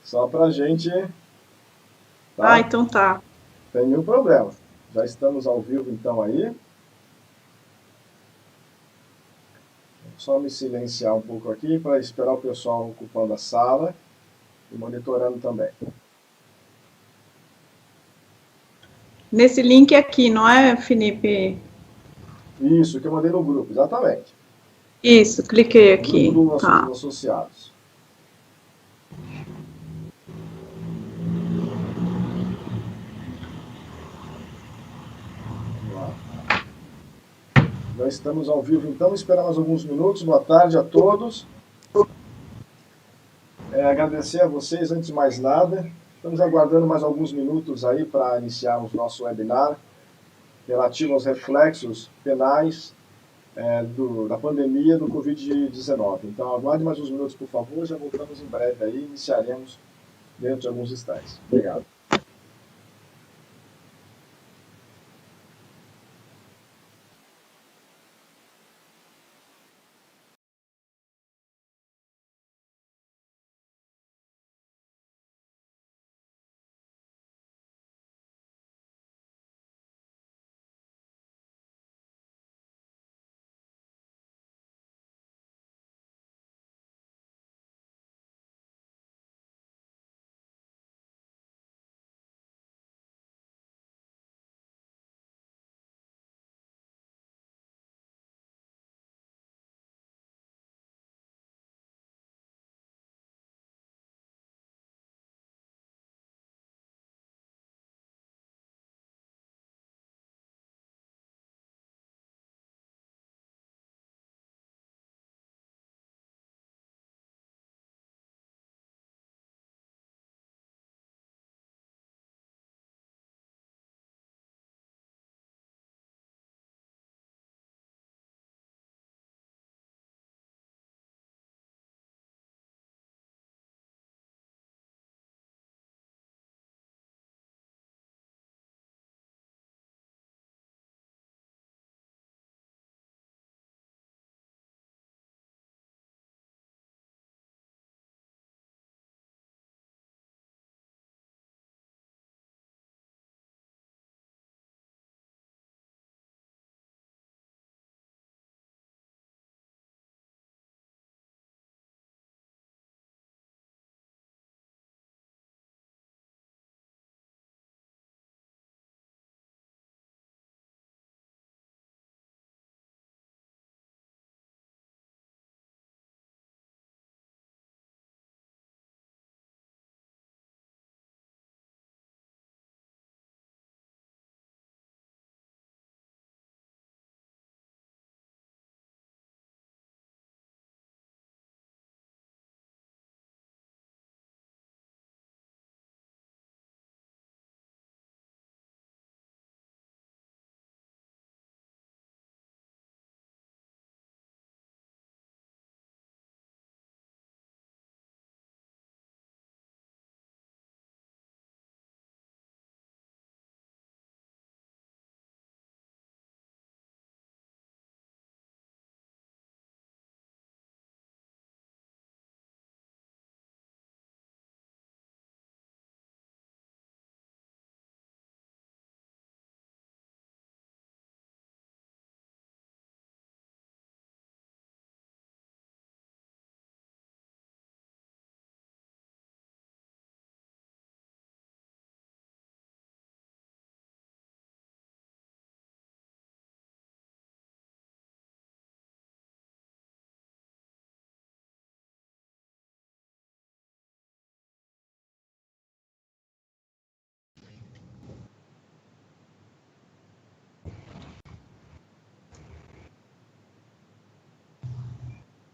Só para a gente, tá? Então tá. Tem nenhum problema. Já estamos ao vivo então aí. Só me silenciar um pouco aqui para esperar o pessoal ocupando a sala e monitorando também. Nesse link aqui, não é, Felipe? Isso, que eu mandei no grupo, exatamente. Isso, cliquei No grupo aqui. dos Tá. associados. Vamos lá. Já estamos ao vivo então, esperar mais alguns minutos. Boa tarde a todos. Agradecer a vocês, antes de mais nada. Estamos aguardando mais alguns minutos aí para iniciarmos nosso webinar relativo aos reflexos penais da pandemia do Covid-19. Então, aguarde mais uns minutos, por favor. Já voltamos em breve aí. Iniciaremos dentro de alguns instantes. Obrigado.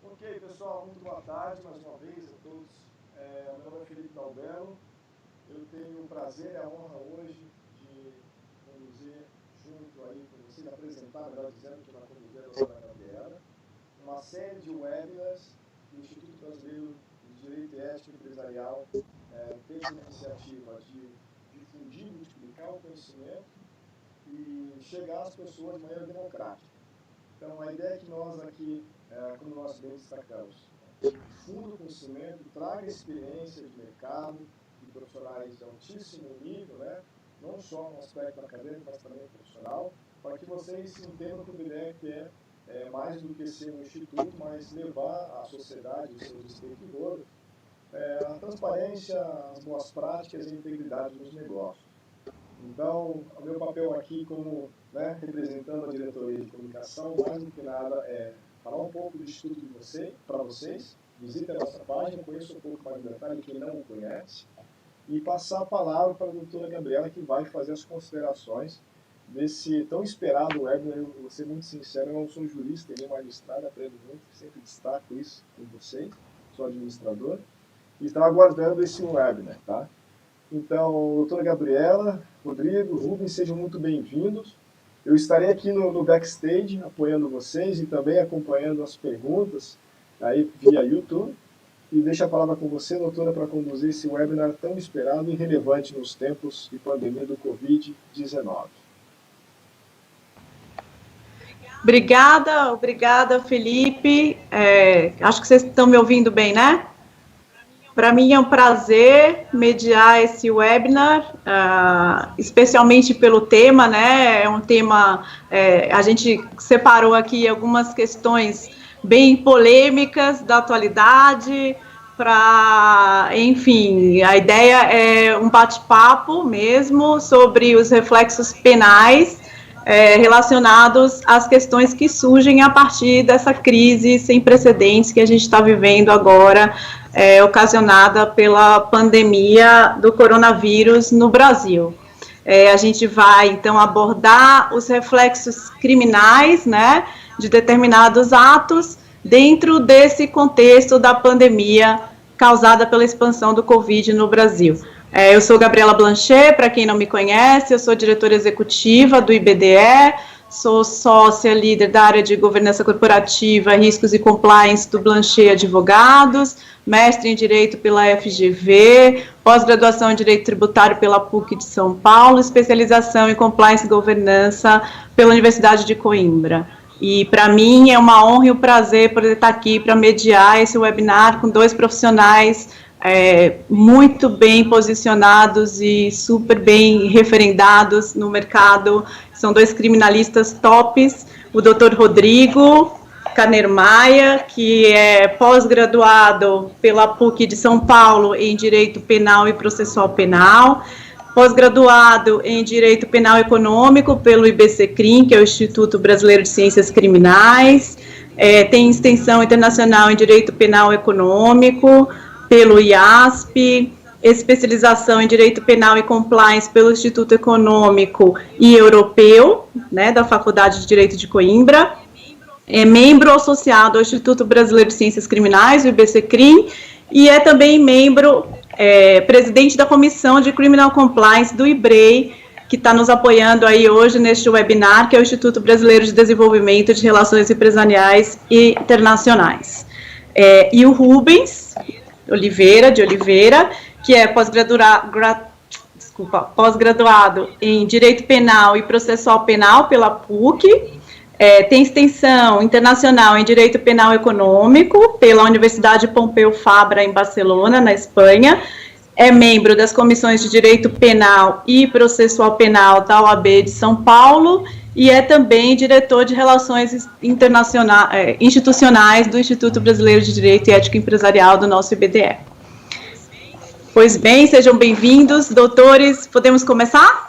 Ok, pessoal, muito boa tarde mais uma vez a todos. Meu nome é Felipe Dalbello. Eu tenho o prazer e a honra hoje de conduzir junto aí com vocês, apresentar, melhor dizendo, que vai conduzir a doutora Gabriela, uma série de webinars que o Instituto Brasileiro de Direito e Ética Empresarial tem como iniciativa de difundir e multiplicar o conhecimento e chegar às pessoas de maneira democrática. Então, a ideia é que nós aqui, como nós bem destacamos, fundo conhecimento, traga experiência de mercado, de profissionais de altíssimo nível, né? Não só no aspecto acadêmico, mas também profissional, para que vocês entendam que o BDF é mais do que ser um instituto, mas levar à sociedade, os seus stakeholders, a transparência, as boas práticas e a integridade dos negócios. Então, o meu papel aqui como representando a diretoria de comunicação, mais do que nada, é falar um pouco do Instituto para vocês, visitem a nossa página, conheça um pouco mais de detalhe, quem não o conhece, e passar a palavra para a doutora Gabriela, que vai fazer as considerações desse tão esperado webinar. Eu vou ser muito sincero, eu não sou jurista, nem magistrado, aprendo muito, sempre destaco isso com vocês, sou administrador, e estava aguardando esse webinar, tá? Então, doutora Gabriela, Rodrigo, Rubens, sejam muito bem-vindos. Eu estarei aqui no backstage apoiando vocês e também acompanhando as perguntas aí via YouTube. E deixo a palavra com você, doutora, para conduzir esse webinar tão esperado e relevante nos tempos de pandemia do Covid-19. Obrigada, Felipe. Acho que vocês estão me ouvindo bem, né? Para mim é um prazer mediar esse webinar, especialmente pelo tema, né? É um tema, a gente separou aqui algumas questões bem polêmicas da atualidade, enfim, a ideia é um bate-papo mesmo sobre os reflexos penais relacionados às questões que surgem a partir dessa crise sem precedentes que a gente está vivendo agora, ocasionada pela pandemia do coronavírus no Brasil. A gente vai, então, abordar os reflexos criminais, né, de determinados atos dentro desse contexto da pandemia causada pela expansão do Covid no Brasil. Eu sou Gabriela Blanchet, para quem não me conhece, eu sou diretora executiva do IBDE, sou sócia líder da área de governança corporativa, riscos e compliance do Blanchet Advogados, mestre em Direito pela FGV, pós-graduação em Direito Tributário pela PUC de São Paulo, especialização em Compliance e Governança pela Universidade de Coimbra. E para mim é uma honra e um prazer poder estar aqui para mediar esse webinar com dois profissionais muito bem posicionados e super bem referendados no mercado. São dois criminalistas tops, o Dr. Rodrigo Carneiro Maia, que é pós-graduado pela PUC de São Paulo em Direito Penal e Processual Penal, pós-graduado em Direito Penal Econômico pelo IBCCRIM, que é o Instituto Brasileiro de Ciências Criminais, tem extensão internacional em Direito Penal Econômico pelo IASP, especialização em Direito Penal e Compliance pelo Instituto Econômico e Europeu, né, da Faculdade de Direito de Coimbra, é membro associado ao Instituto Brasileiro de Ciências Criminais, o IBCCRIM, e é também membro, presidente da Comissão de Criminal Compliance do IBREI, que está nos apoiando aí hoje neste webinar, que é o Instituto Brasileiro de Desenvolvimento de Relações Empresariais e Internacionais. E o Rubens Oliveira, que é pós-graduado em Direito Penal e Processual Penal pela PUC, tem extensão internacional em Direito Penal Econômico pela Universidade Pompeu Fabra, em Barcelona, na Espanha, é membro das comissões de Direito Penal e Processual Penal da OAB de São Paulo e é também diretor de Relações Institucionais do Instituto Brasileiro de Direito e Ética Empresarial do nosso IBDE. Pois bem, sejam bem-vindos, doutores. Podemos começar?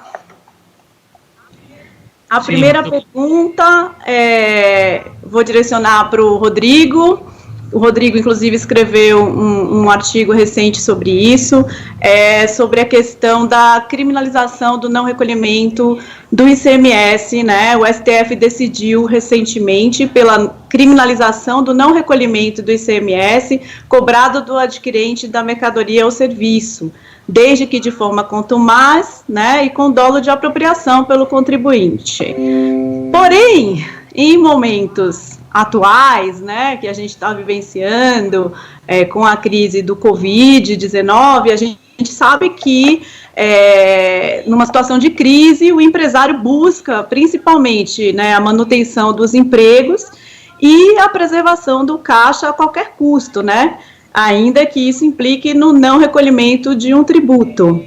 A primeira pergunta vou direcionar para o Rodrigo. O Rodrigo, inclusive, escreveu um artigo recente sobre isso, sobre a questão da criminalização do não recolhimento do ICMS, né? O STF decidiu recentemente pela criminalização do não recolhimento do ICMS cobrado do adquirente da mercadoria ou serviço, desde que de forma contumaz, né, e com dolo de apropriação pelo contribuinte. Porém, em momentos atuais, né, que a gente está vivenciando com a crise do Covid-19, a gente sabe que numa situação de crise o empresário busca principalmente, né, a manutenção dos empregos e a preservação do caixa a qualquer custo, né? Ainda que isso implique no não recolhimento de um tributo.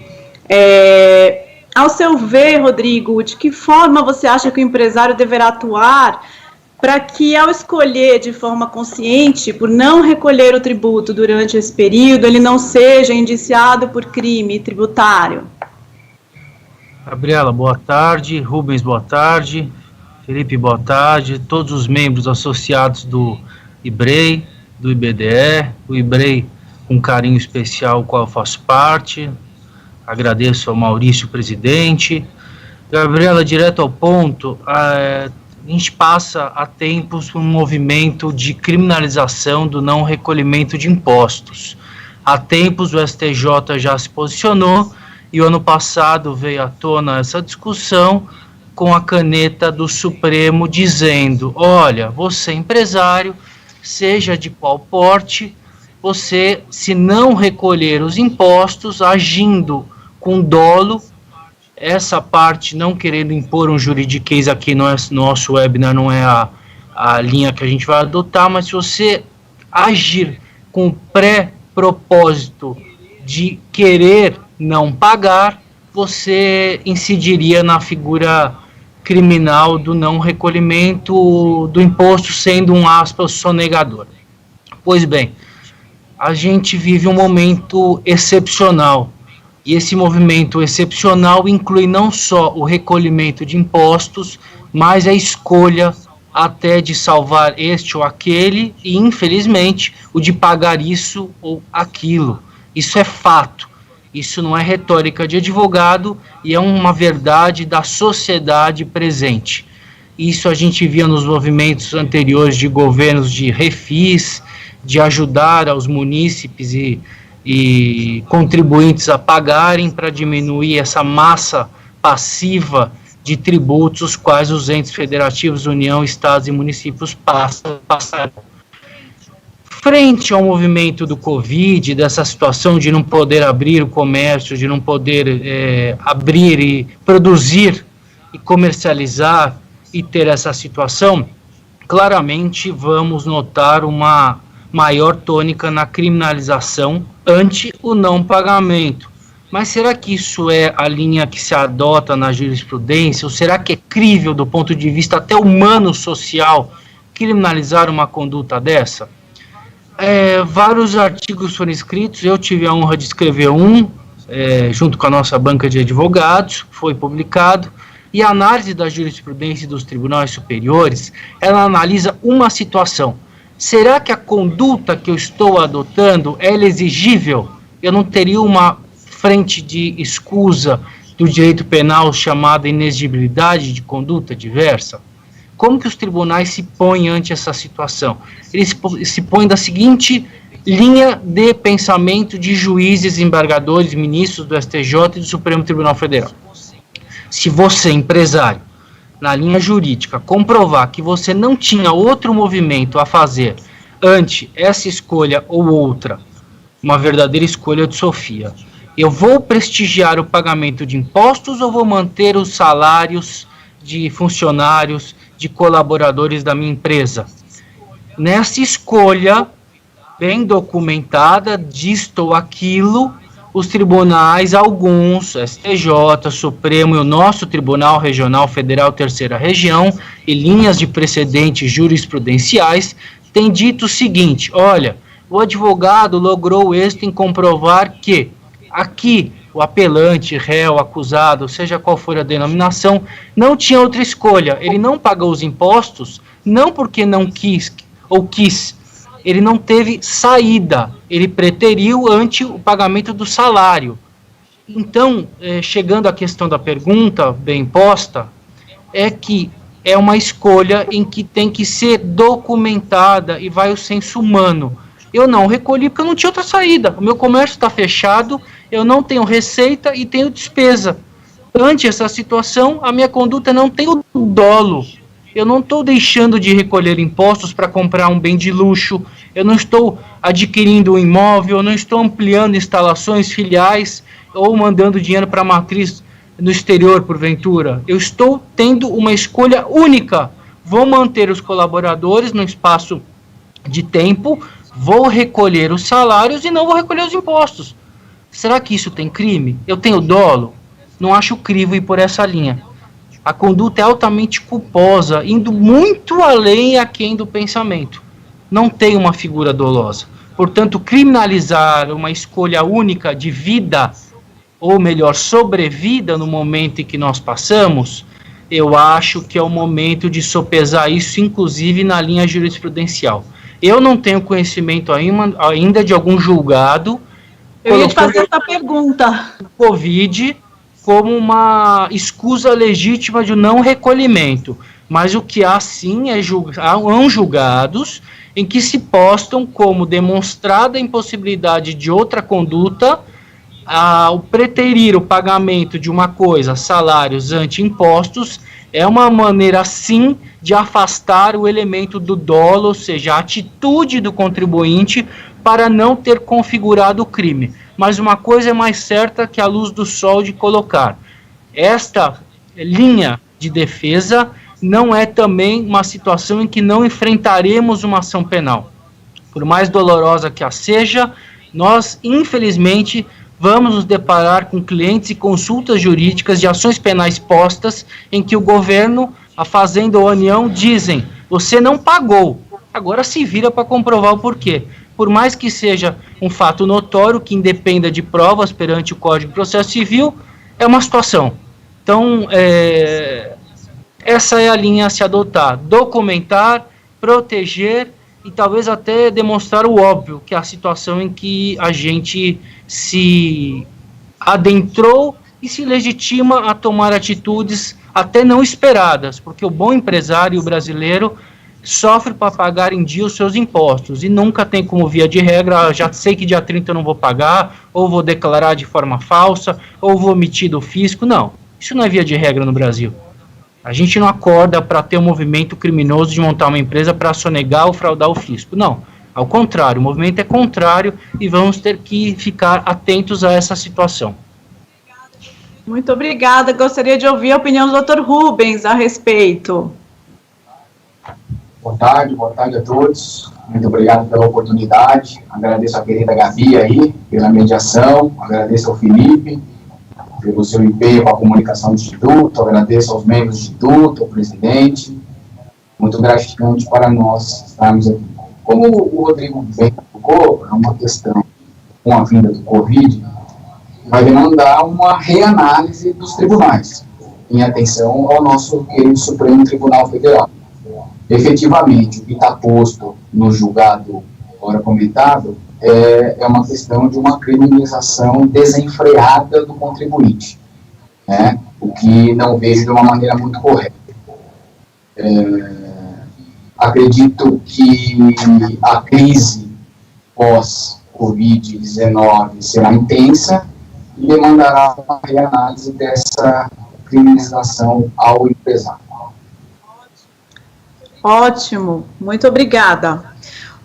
Ao seu ver, Rodrigo, de que forma você acha que o empresário deverá atuar para que, ao escolher de forma consciente por não recolher o tributo durante esse período, ele não seja indiciado por crime tributário? Gabriela, boa tarde. Rubens, boa tarde. Felipe, boa tarde. Todos os membros associados do IBREI, do IBDE, o IBREI com carinho especial, o qual eu faço parte. Agradeço ao Maurício, presidente. Gabriela, direto ao ponto, a gente passa há tempos por um movimento de criminalização do não recolhimento de impostos. Há tempos o STJ já se posicionou e o ano passado veio à tona essa discussão com a caneta do Supremo dizendo: olha, você empresário, seja de qual porte, você, se não recolher os impostos, agindo com dolo, essa parte, não querendo impor um juridiquês aqui no nosso webinar, não é a linha que a gente vai adotar, mas se você agir com pré-propósito de querer não pagar, você incidiria na figura criminal do não recolhimento do imposto, sendo um aspas sonegador. Pois bem, a gente vive um momento excepcional, e esse movimento excepcional inclui não só o recolhimento de impostos, mas a escolha até de salvar este ou aquele, e infelizmente o de pagar isso ou aquilo. Isso é fato, isso não é retórica de advogado, e é uma verdade da sociedade presente. Isso a gente via nos movimentos anteriores de governos de refis, de ajudar aos munícipes e contribuintes a pagarem para diminuir essa massa passiva de tributos, os quais os entes federativos, União, Estados e municípios passaram. Frente ao movimento do Covid, dessa situação de não poder abrir o comércio, de não poder abrir e produzir e comercializar e ter essa situação, claramente vamos notar uma maior tônica na criminalização ante o não pagamento. Mas será que isso é a linha que se adota na jurisprudência? Ou será que é crível do ponto de vista até humano-social criminalizar uma conduta dessa? Vários artigos foram escritos, eu tive a honra de escrever um, junto com a nossa banca de advogados, foi publicado, e a análise da jurisprudência dos tribunais superiores, ela analisa uma situação. Será que a conduta que eu estou adotando é exigível? Eu não teria uma frente de escusa do direito penal chamada inexigibilidade de conduta diversa? Como que os tribunais se põem ante essa situação? Eles se põem da seguinte linha de pensamento de juízes, embargadores, ministros do STJ e do Supremo Tribunal Federal. Se você, empresário, na linha jurídica, comprovar que você não tinha outro movimento a fazer ante essa escolha ou outra, uma verdadeira escolha de Sofia, eu vou prestigiar o pagamento de impostos ou vou manter os salários de funcionários, de colaboradores da minha empresa? Nessa escolha bem documentada, disto ou aquilo, os tribunais, alguns, STJ, Supremo e o nosso Tribunal Regional Federal Terceira Região, e linhas de precedentes jurisprudenciais, têm dito o seguinte: olha, o advogado logrou êxito em comprovar que aqui o apelante, réu, acusado, seja qual for a denominação, não tinha outra escolha. Ele não pagou os impostos, não porque não quis ou quis, ele não teve saída, ele preteriu ante o pagamento do salário. Então, chegando à questão da pergunta bem posta, é que é uma escolha em que tem que ser documentada e vai o senso humano. Eu não recolhi porque eu não tinha outra saída, o meu comércio está fechado, eu não tenho receita e tenho despesa. Ante essa situação, a minha conduta não tem o dolo. Eu não estou deixando de recolher impostos para comprar um bem de luxo, eu não estou adquirindo um imóvel, eu não estou ampliando instalações filiais ou mandando dinheiro para a matriz no exterior, porventura. Eu estou tendo uma escolha única, vou manter os colaboradores no espaço de tempo, vou recolher os salários e não vou recolher os impostos. Será que isso tem crime? Eu tenho dolo? Não acho crivo ir por essa linha. A conduta é altamente culposa, indo muito além aquém do pensamento. Não tem uma figura dolosa. Portanto, criminalizar uma escolha única de vida, ou melhor, sobrevida no momento em que nós passamos, eu acho que é o momento de sopesar isso, inclusive na linha jurisprudencial. Eu não tenho conhecimento ainda de algum julgado. Eu ia te fazer essa pergunta. Covid como uma escusa legítima de não recolhimento. Mas o que há sim há julgados em que se postam como demonstrada a impossibilidade de outra conduta ao preterir o pagamento de uma coisa, salários ante impostos, é uma maneira sim de afastar o elemento do dolo, ou seja, a atitude do contribuinte para não ter configurado o crime. Mas uma coisa é mais certa que a luz do sol de colocar. Esta linha de defesa não é também uma situação em que não enfrentaremos uma ação penal. Por mais dolorosa que a seja, nós, infelizmente, vamos nos deparar com clientes e consultas jurídicas de ações penais postas em que o governo, a Fazenda ou a União dizem: você não pagou, agora se vira para comprovar o porquê. Por mais que seja um fato notório, que independa de provas perante o Código de Processo Civil, é uma situação. Então, essa é a linha a se adotar: documentar, proteger e talvez até demonstrar o óbvio, que é a situação em que a gente se adentrou e se legitima a tomar atitudes até não esperadas, porque o bom empresário brasileiro sofre para pagar em dia os seus impostos e nunca tem como via de regra: já sei que dia 30 eu não vou pagar, ou vou declarar de forma falsa, ou vou omitir do fisco. Não, isso não é via de regra no Brasil. A gente não acorda para ter um movimento criminoso de montar uma empresa para sonegar ou fraudar o fisco. Não, ao contrário, o movimento é contrário e vamos ter que ficar atentos a essa situação. Muito obrigada. Gostaria de ouvir a opinião do Dr. Rubens a respeito. Boa tarde a todos. Muito obrigado pela oportunidade. Agradeço a querida Gabi aí pela mediação, agradeço ao Felipe pelo seu empenho com a comunicação do Instituto, agradeço aos membros do Instituto, ao presidente. Muito gratificante para nós estarmos aqui. Como o Rodrigo bem colocou, é uma questão com a vinda do Covid, vai demandar uma reanálise dos tribunais, em atenção ao nosso querido Supremo Tribunal Federal. Efetivamente, o que está posto no julgado agora comentado é uma questão de uma criminalização desenfreada do contribuinte, né? O que não vejo de uma maneira muito correta. Acredito que a crise pós-Covid-19 será intensa e demandará uma reanálise dessa criminalização ao empresário. Ótimo, muito obrigada.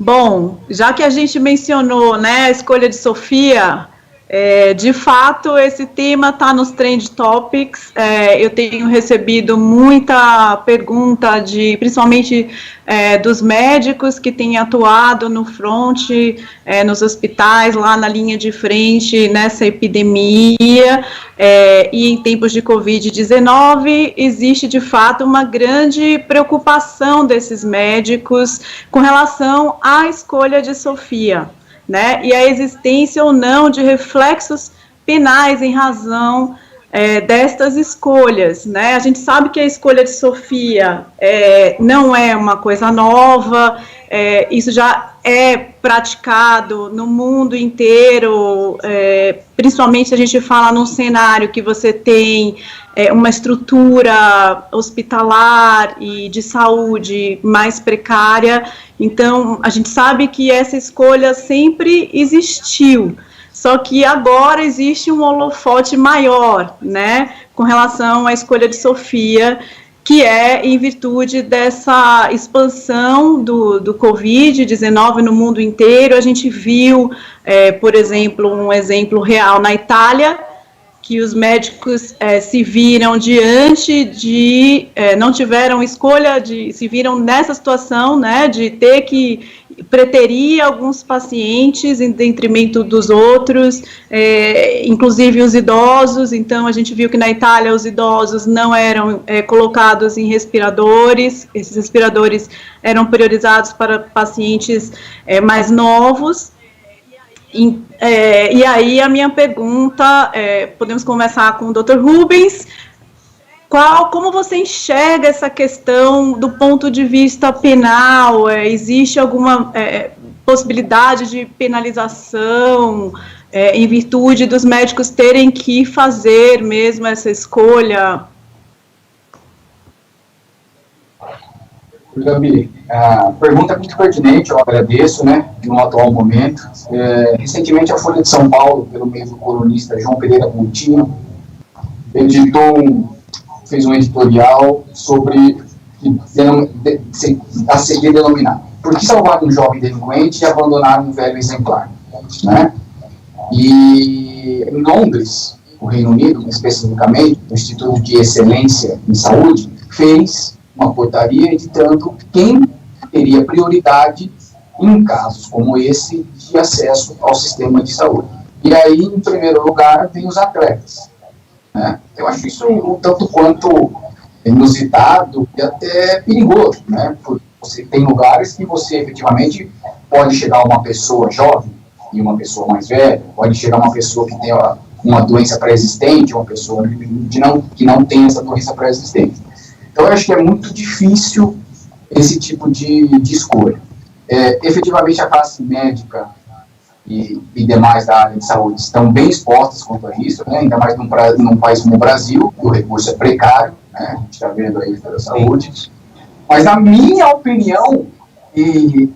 Bom, já que a gente mencionou, né, a escolha de Sofia, de fato esse tema está nos Trend Topics. Eu tenho recebido muita pergunta principalmente dos médicos que têm atuado no front, nos hospitais, lá na linha de frente, nessa epidemia, e em tempos de Covid-19, existe de fato uma grande preocupação desses médicos com relação à escolha de Sofia, né, e a existência ou não de reflexos penais em razão destas escolhas, né? A gente sabe que a escolha de Sofia não é uma coisa nova, isso já é praticado no mundo inteiro, principalmente se a gente fala num cenário que você tem uma estrutura hospitalar e de saúde mais precária. Então, a gente sabe que essa escolha sempre existiu, só que agora existe um holofote maior, né, com relação à escolha de Sofia, que é em virtude dessa expansão do Covid-19 no mundo inteiro. A gente viu, por exemplo, um exemplo real na Itália, que os médicos se viram diante de, não tiveram escolha, se viram nessa situação, né, de ter que preterir alguns pacientes em detrimento dos outros, inclusive os idosos. Então, a gente viu que na Itália os idosos não eram colocados em respiradores, esses respiradores eram priorizados para pacientes mais novos. E aí a minha pergunta, podemos começar com o Dr. Rubens, como você enxerga essa questão do ponto de vista penal? Existe alguma possibilidade de penalização em virtude dos médicos terem que fazer mesmo essa escolha? Gabi, a pergunta é muito pertinente, eu agradeço, né, no atual momento. Recentemente, a Folha de São Paulo, pelo meio do colunista João Pereira Coutinho, fez um editorial sobre a seguir denominado: por que salvar um jovem delinquente e abandonar um velho exemplar? Né? E em Londres, o Reino Unido, especificamente, o Instituto de Excelência em Saúde fez uma portaria editando quem teria prioridade em casos como esse de acesso ao sistema de saúde. E aí, em primeiro lugar, vem os atletas. Né? Eu acho isso um tanto quanto inusitado e até perigoso, né? Porque você tem lugares que você efetivamente pode chegar uma pessoa jovem e uma pessoa mais velha, pode chegar uma pessoa que tem uma doença pré-existente, uma pessoa que não tem essa doença pré-existente. Então, eu acho que é muito difícil esse tipo de escolha. Efetivamente, a classe médica e demais da área de saúde estão bem expostas quanto a isso, né? Ainda mais num país como o Brasil, que o recurso é precário, né? A gente está vendo aí pela saúde. Mas, na minha opinião,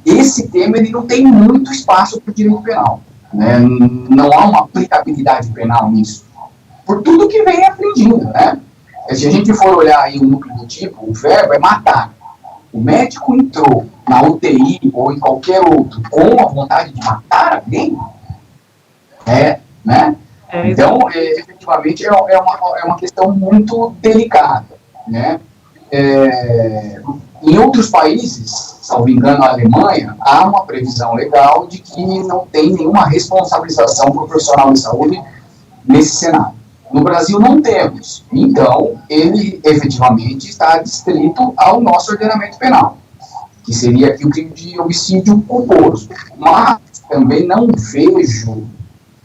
esse tema ele não tem muito espaço para o direito penal. Né? Não há uma aplicabilidade penal nisso, por tudo que vem aprendido, né? Se a gente for olhar aí o núcleo do tipo, o verbo é matar. O médico entrou na UTI ou em qualquer outro com a vontade de matar alguém, né? Então, efetivamente, é uma questão muito delicada, né? Em outros países, salvo engano, a Alemanha, há uma previsão legal de que não tem nenhuma responsabilização para o profissional de saúde nesse cenário. No Brasil não temos, então ele efetivamente está adstrito ao nosso ordenamento penal, que seria aqui o crime de homicídio culposo. Mas também não vejo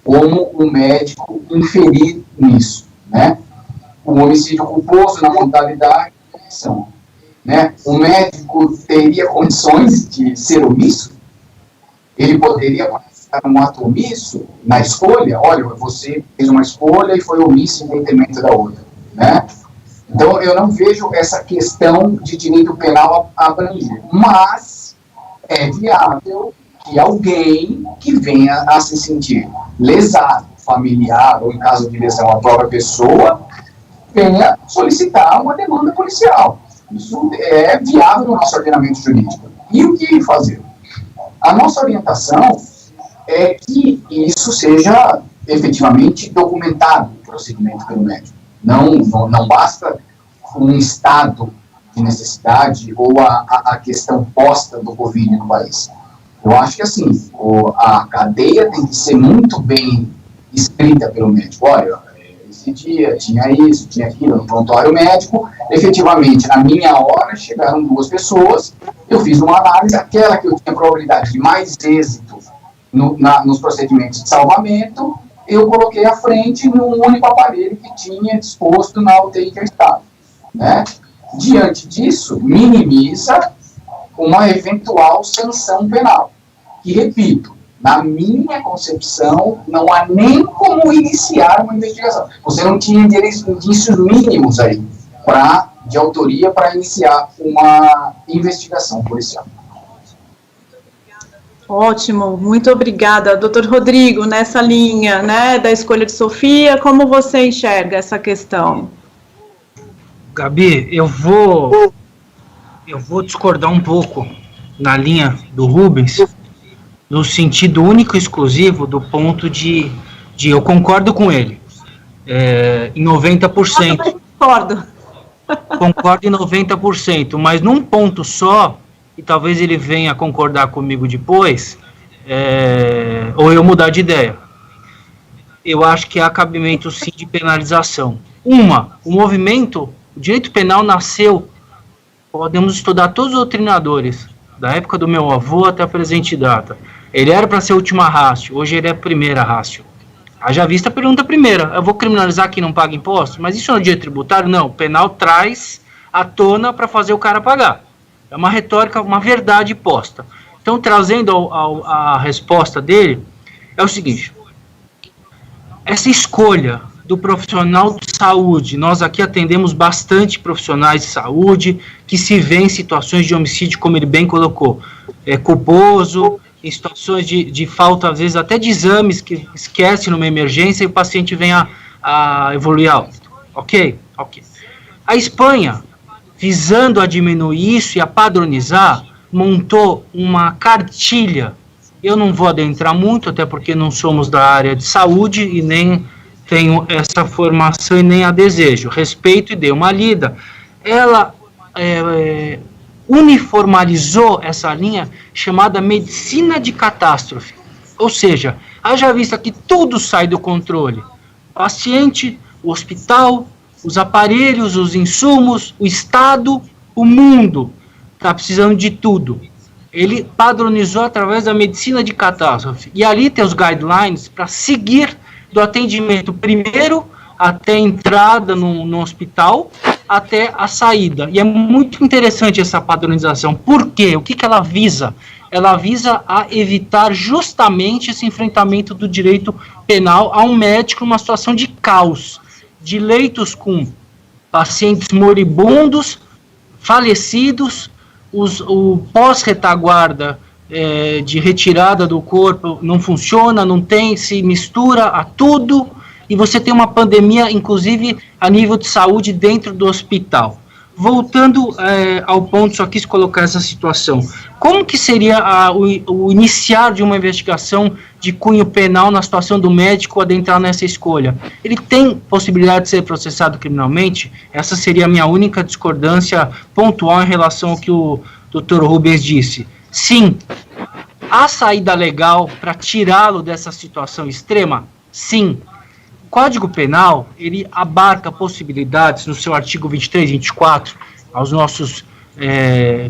como o médico inferir nisso, né? O homicídio culposo na modalidade de omissão, né? O médico teria condições de ser omisso? Ele poderia um ato omisso na escolha? Olha, você fez uma escolha e foi omisso em detrimento da outra, né? Então, eu não vejo essa questão de direito penal abranger, mas é viável que alguém que venha a se sentir lesado, familiar, ou em caso de lesão a própria pessoa, venha solicitar uma demanda policial. Isso é viável no nosso ordenamento jurídico. E o que fazer? A nossa orientação é que isso seja efetivamente documentado, o procedimento pelo médico. Não basta um estado de necessidade ou a questão posta do Covid no país. Eu acho que, assim, a cadeia tem que ser muito bem escrita pelo médico. Olha, esse dia tinha isso, tinha aquilo, no prontuário médico, efetivamente, na minha hora, chegaram 2 pessoas, eu fiz uma análise, aquela que eu tinha probabilidade de mais êxito nos procedimentos de salvamento, eu coloquei à frente num único aparelho que tinha disposto na UTI que eu estava. Né? Diante disso, minimiza uma eventual sanção penal. Que, repito, na minha concepção, não há nem como iniciar uma investigação. Você não tinha indícios mínimos aí de autoria para iniciar uma investigação policial. Ótimo, muito obrigada. Doutor Rodrigo, nessa linha, né, da escolha de Sofia, como você enxerga essa questão? Gabi, eu vou discordar um pouco na linha do Rubens, no sentido único e exclusivo do ponto de eu concordo com ele. em 90%. Concordo. Concordo em 90%, mas num ponto só, e talvez ele venha concordar comigo depois, ou eu mudar de ideia. Eu acho que há cabimento sim de penalização. O movimento, o direito penal nasceu, podemos estudar todos os doutrinadores, da época do meu avô até a presente data. Ele era para ser a última ratio, hoje ele é a primeira ratio. Haja vista a pergunta primeira, eu vou criminalizar quem não paga imposto? Mas isso é no direito tributário? Não, o penal traz à tona para fazer o cara pagar. É uma retórica, uma verdade posta. Então, trazendo a resposta dele, é o seguinte: essa escolha do profissional de saúde, nós aqui atendemos bastante profissionais de saúde que se vêem em situações de homicídio, como ele bem colocou, culposo, em situações de falta, às vezes, até de exames que esquece numa emergência e o paciente vem a evoluir alto. Ok? A Espanha, visando a diminuir isso e a padronizar, montou uma cartilha. Eu não vou adentrar muito, até porque não somos da área de saúde e nem tenho essa formação e nem a desejo. Respeito e dei uma lida. Ela uniformizou essa linha chamada medicina de catástrofe. Ou seja, haja vista que tudo sai do controle. O paciente, o hospital, os aparelhos, os insumos, o Estado, o mundo está precisando de tudo. Ele padronizou através da medicina de catástrofe. E ali tem os guidelines para seguir do atendimento primeiro até a entrada no hospital, até a saída. E é muito interessante essa padronização. Por quê? O que ela visa? Ela visa a evitar justamente esse enfrentamento do direito penal a um médico numa situação de caos, de leitos com pacientes moribundos, falecidos, o pós-retaguarda de retirada do corpo não funciona, não tem, se mistura a tudo, e você tem uma pandemia, inclusive, a nível de saúde dentro do hospital. Voltando ao ponto, só quis colocar essa situação. Como que seria o iniciar de uma investigação de cunho penal na situação do médico adentrar nessa escolha? Ele tem possibilidade de ser processado criminalmente? Essa seria a minha única discordância pontual em relação ao que o Dr. Rubens disse. Sim. Há saída legal para tirá-lo dessa situação extrema? Sim. O Código Penal, ele abarca possibilidades no seu artigo 23 e 24, aos nossos,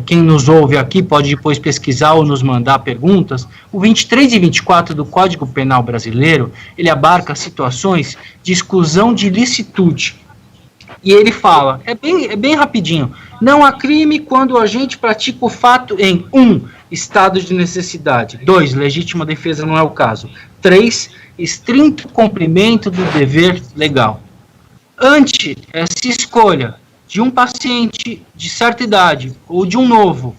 quem nos ouve aqui pode depois pesquisar ou nos mandar perguntas. O 23 e 24 do Código Penal brasileiro, ele abarca situações de exclusão de ilicitude. E ele fala, é bem rapidinho, não há crime quando o agente pratica o fato em 1. Estado de necessidade. 2. Legítima defesa não é o caso. 3. Estrito cumprimento do dever legal. Ante essa escolha de um paciente de certa idade ou de um novo,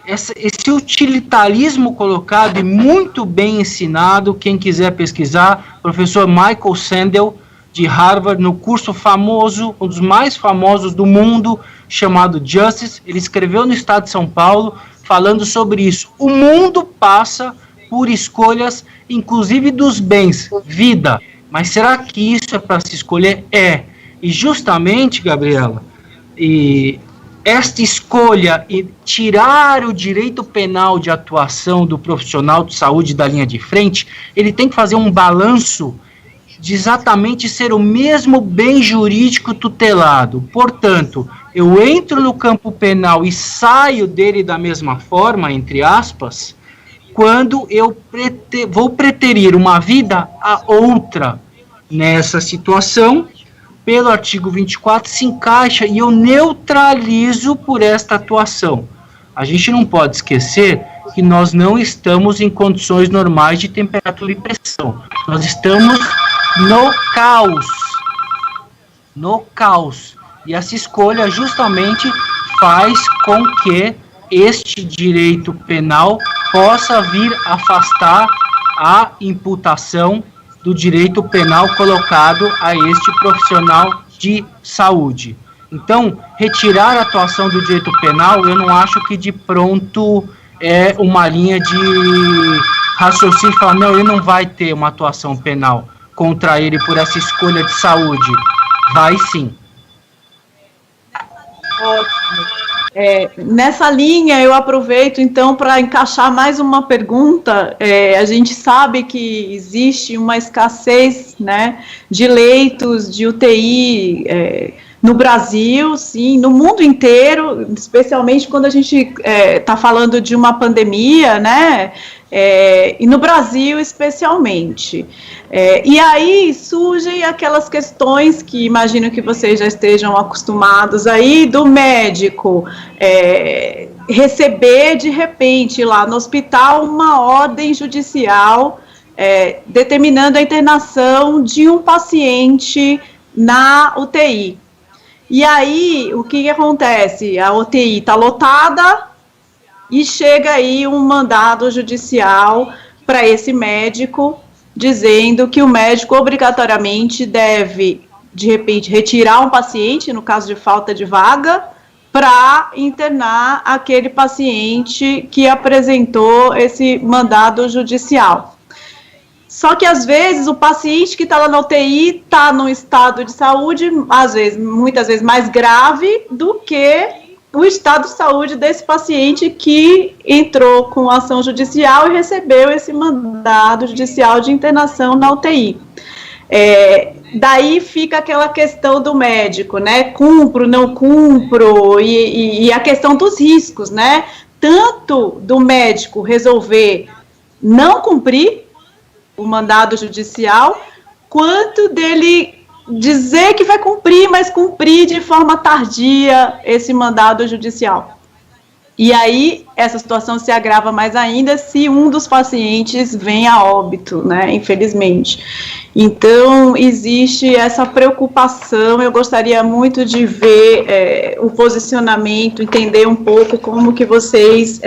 esse utilitarismo colocado e muito bem ensinado, quem quiser pesquisar, professor Michael Sandel, de Harvard, no curso famoso, um dos mais famosos do mundo, chamado Justice, ele escreveu no estado de São Paulo, falando sobre isso. O mundo passa por escolhas, inclusive dos bens, vida. Mas será que isso é para se escolher? É. E justamente, Gabriela, esta escolha e tirar o direito penal de atuação do profissional de saúde da linha de frente, ele tem que fazer um balanço de exatamente ser o mesmo bem jurídico tutelado. Portanto, eu entro no campo penal e saio dele da mesma forma, entre aspas, quando eu vou preterir uma vida a outra. Nessa situação, pelo artigo 24, se encaixa e eu neutralizo por esta atuação. A gente não pode esquecer que nós não estamos em condições normais de temperatura e pressão. Nós estamos no caos. No caos. E essa escolha justamente faz com que este direito penal possa vir afastar a imputação do direito penal colocado a este profissional de saúde. Então, retirar a atuação do direito penal, eu não acho que de pronto é uma linha de raciocínio, falar, não, ele não vai ter uma atuação penal. contra ele por essa escolha de saúde? Vai sim. Nessa linha, eu aproveito, então, para encaixar mais uma pergunta. A gente sabe que existe uma escassez, né, de leitos de UTI no Brasil, sim, no mundo inteiro, especialmente quando a gente está falando de uma pandemia, né, e no Brasil especialmente. E aí surgem aquelas questões que imagino que vocês já estejam acostumados aí, do médico receber de repente lá no hospital uma ordem judicial determinando a internação de um paciente na UTI. E aí, o que acontece? A UTI está lotada e chega aí um mandado judicial para esse médico, dizendo que o médico obrigatoriamente deve, de repente, retirar um paciente, no caso de falta de vaga, para internar aquele paciente que apresentou esse mandado judicial. Só que, às vezes, o paciente que está lá na UTI está num estado de saúde, muitas vezes, mais grave do que o estado de saúde desse paciente que entrou com ação judicial e recebeu esse mandado judicial de internação na UTI. Daí fica aquela questão do médico, né? Cumpro, não cumpro, e a questão dos riscos, né? Tanto do médico resolver não cumprir o mandado judicial, quanto dele dizer que vai cumprir, mas cumprir de forma tardia esse mandado judicial. E aí, essa situação se agrava mais ainda se um dos pacientes vem a óbito, né, infelizmente. Então, existe essa preocupação. Eu gostaria muito de ver o posicionamento, entender um pouco como que vocês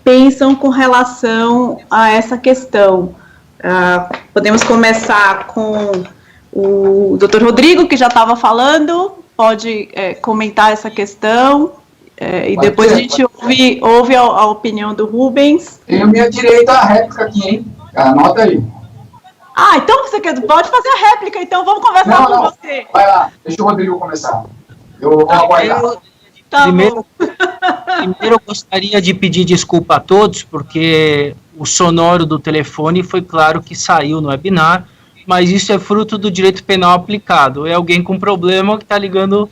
pensam com relação a essa questão. Podemos começar com o Dr. Rodrigo, que já estava falando, pode comentar essa questão, e depois a gente ouve a opinião do Rubens. Tenho minha direita à réplica aqui, hein? Anota aí. Então você pode fazer a réplica, então vamos conversar com você. Vai lá, deixa o Rodrigo começar. Eu vou aguardar. Primeiro eu gostaria de pedir desculpa a todos, porque o sonoro do telefone foi claro que saiu no webinar, mas isso é fruto do direito penal aplicado. É alguém com problema que está ligando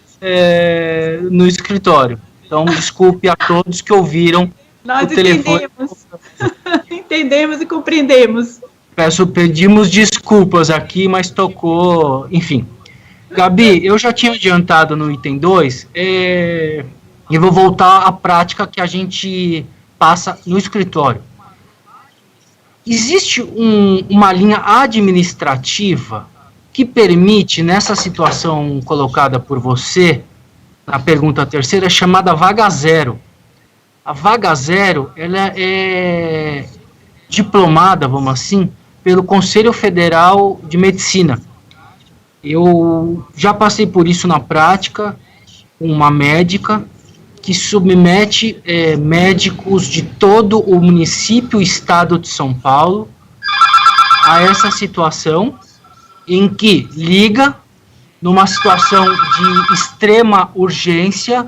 no escritório. Então, desculpe a todos que ouviram o telefone. Entendemos e compreendemos. Pedimos desculpas aqui, mas tocou, enfim. Gabi, eu já tinha adiantado no item 2, e vou voltar à prática que a gente passa no escritório. Existe uma linha administrativa que permite, nessa situação colocada por você, na pergunta terceira, chamada vaga zero. A vaga zero, ela é diplomada, vamos assim, pelo Conselho Federal de Medicina. Eu já passei por isso na prática, uma médica que submete médicos de todo o município e estado de São Paulo a essa situação, em que liga numa situação de extrema urgência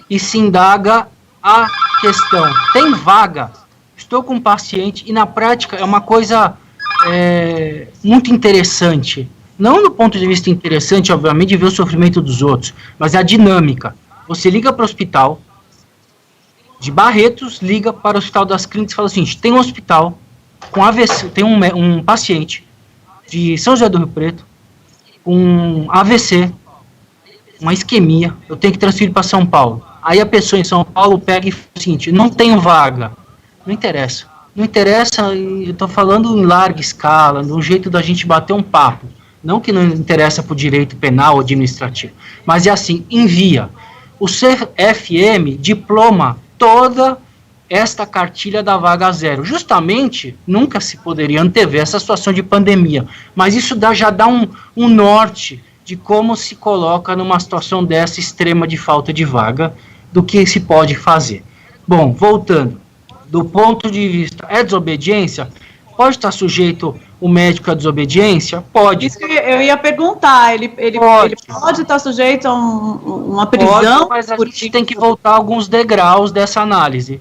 e se indaga a questão: tem vaga? Estou com um paciente, e na prática é uma coisa muito interessante. Não do ponto de vista interessante, obviamente, de ver o sofrimento dos outros, mas a dinâmica. Você liga para o hospital de Barretos, liga para o Hospital das Clínicas e fala o seguinte: tem um hospital com AVC, tem um paciente de São José do Rio Preto com AVC, uma isquemia, eu tenho que transferir para São Paulo. Aí a pessoa em São Paulo pega e fala o seguinte: não tenho vaga. Não interessa. Não interessa, eu estou falando em larga escala, de um jeito da gente bater um papo. Não que não interessa para o direito penal ou administrativo, mas é assim, envia. O CFM diploma toda esta cartilha da vaga zero. Justamente, nunca se poderia antever essa situação de pandemia, mas isso já dá um norte de como se coloca numa situação dessa extrema de falta de vaga, do que se pode fazer. Bom, voltando, do ponto de vista, desobediência? Pode estar sujeito o médico à desobediência? Pode. Isso eu ia perguntar, ele pode estar sujeito a uma prisão? Pode, mas a gente tem que voltar alguns degraus dessa análise.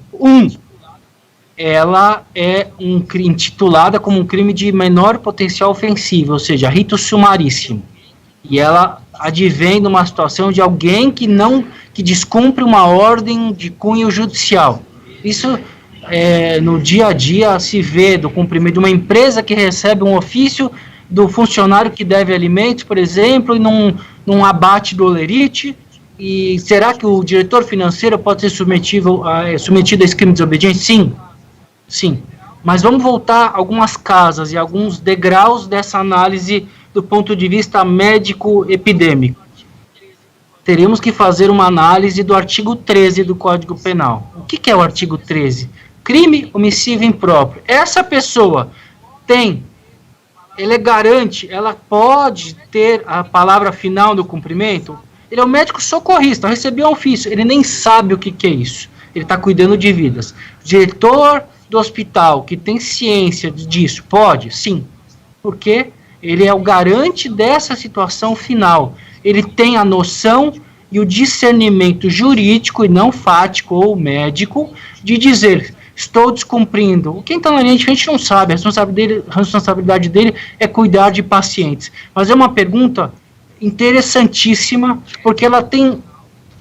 Ela é intitulada como um crime de menor potencial ofensivo, ou seja, rito sumaríssimo. E ela advém de uma situação de alguém que descumpre uma ordem de cunho judicial. Isso no dia a dia se vê do cumprimento de uma empresa que recebe um ofício do funcionário que deve alimentos, por exemplo, e num abate do olerite. E será que o diretor financeiro pode ser submetido a esse crime de desobediência? Sim. Mas vamos voltar a algumas casas e alguns degraus dessa análise do ponto de vista médico-epidêmico. Teríamos que fazer uma análise do artigo 13 do Código Penal. O que é o artigo 13? Crime omissivo impróprio. Essa pessoa ele garante, ela pode ter a palavra final do cumprimento? Ele é um médico socorrista, recebeu um ofício, ele nem sabe o que é isso. Ele está cuidando de vidas. Diretor do hospital que tem ciência disso, pode? Sim. Porque ele é o garante dessa situação final. Ele tem a noção e o discernimento jurídico e não fático ou médico de dizer, estou descumprindo. Quem está na linha de frente não sabe, a responsabilidade dele é cuidar de pacientes. Mas é uma pergunta interessantíssima, porque ela tem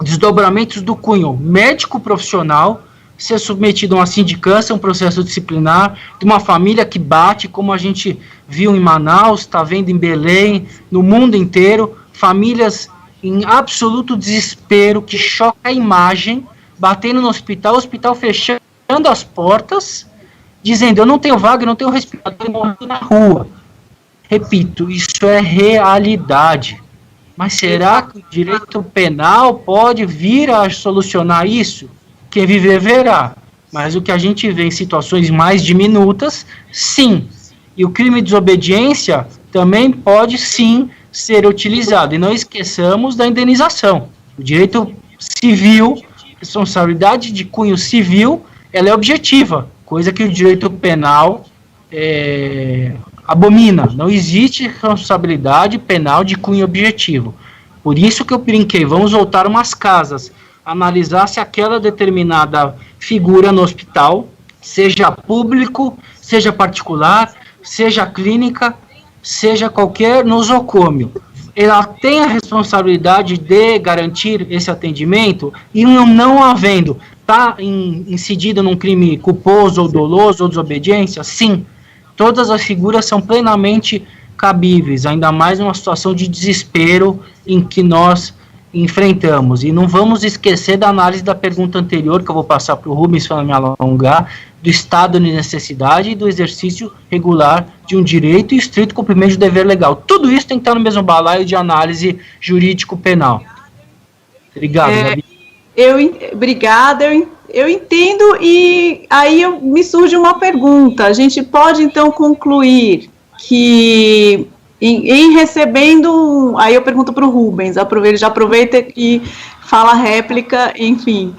desdobramentos do cunho médico profissional, ser submetido a uma sindicância, um processo disciplinar, de uma família que bate, como a gente viu em Manaus, está vendo em Belém, no mundo inteiro, famílias em absoluto desespero, que choca a imagem, batendo no hospital, o hospital fechando as portas, dizendo, eu não tenho vaga, eu não tenho respirador, e morrendo na rua. Repito, isso é realidade. Mas será que o direito penal pode vir a solucionar isso? Quem viver verá. Mas o que a gente vê em situações mais diminutas, sim. E o crime de desobediência também pode, sim, ser utilizado. E não esqueçamos da indenização. O direito civil, responsabilidade de cunho civil, ela é objetiva, coisa que o direito penal abomina. Não existe responsabilidade penal de cunho objetivo. Por isso que eu brinquei, vamos voltar umas casas, analisar se aquela determinada figura no hospital, seja público, seja particular, seja clínica, seja qualquer nosocômio, ela tem a responsabilidade de garantir esse atendimento, e não havendo, está incidido num crime culposo ou doloso ou desobediência? Sim, todas as figuras são plenamente cabíveis, ainda mais numa situação de desespero em que nós enfrentamos. E não vamos esquecer da análise da pergunta anterior, que eu vou passar para o Rubens para não me alongar, do estado de necessidade e do exercício regular de um direito e estrito cumprimento de dever legal. Tudo isso tem que estar no mesmo balaio de análise jurídico-penal. Obrigado, Gabi. Obrigada, eu entendo, e aí me surge uma pergunta. A gente pode, então, concluir que em recebendo, aí eu pergunto para o Rubens, ele já aproveita e fala a réplica, enfim.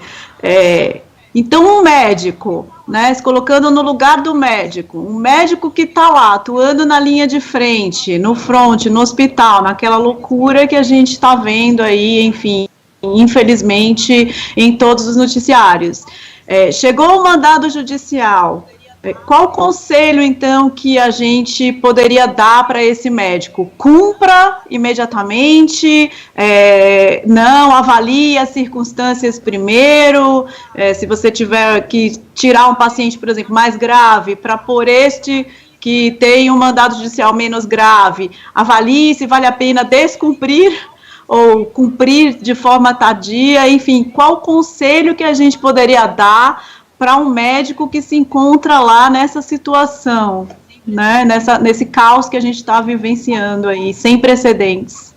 Então, um médico, né, se colocando no lugar do médico, um médico que está lá, atuando na linha de frente, no front, no hospital, naquela loucura que a gente está vendo aí, enfim, infelizmente, em todos os noticiários. Chegou o mandado judicial. Qual conselho, então, que a gente poderia dar para esse médico? Cumpra imediatamente, não, avalie as circunstâncias primeiro, se você tiver que tirar um paciente, por exemplo, mais grave, para pôr este que tem um mandado judicial menos grave, avalie se vale a pena descumprir ou cumprir de forma tardia, enfim, qual conselho que a gente poderia dar para um médico que se encontra lá nessa situação, né, nesse caos que a gente está vivenciando aí, sem precedentes.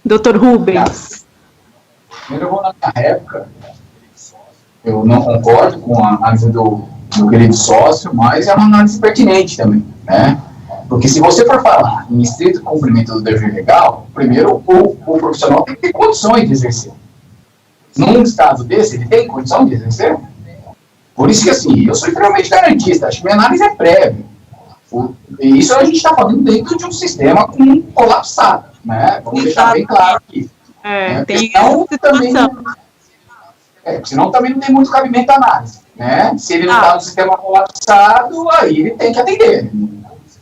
Dr. Rubens. Primeiro eu vou na minha réplica. Eu não concordo com a análise do querido sócio, mas é uma análise pertinente também, né? Porque se você for falar em estrito cumprimento do dever legal, primeiro o profissional tem que ter condições de exercer. Num estado desse, ele tem condição de exercer? Por isso que, assim, eu sou extremamente garantista, acho que minha análise é prévia. E isso a gente está falando dentro de um sistema colapsado, né? Vamos deixar bem claro aqui. Tem senão também não tem muito cabimento à análise, né? Se ele não está no sistema colapsado, aí ele tem que atender.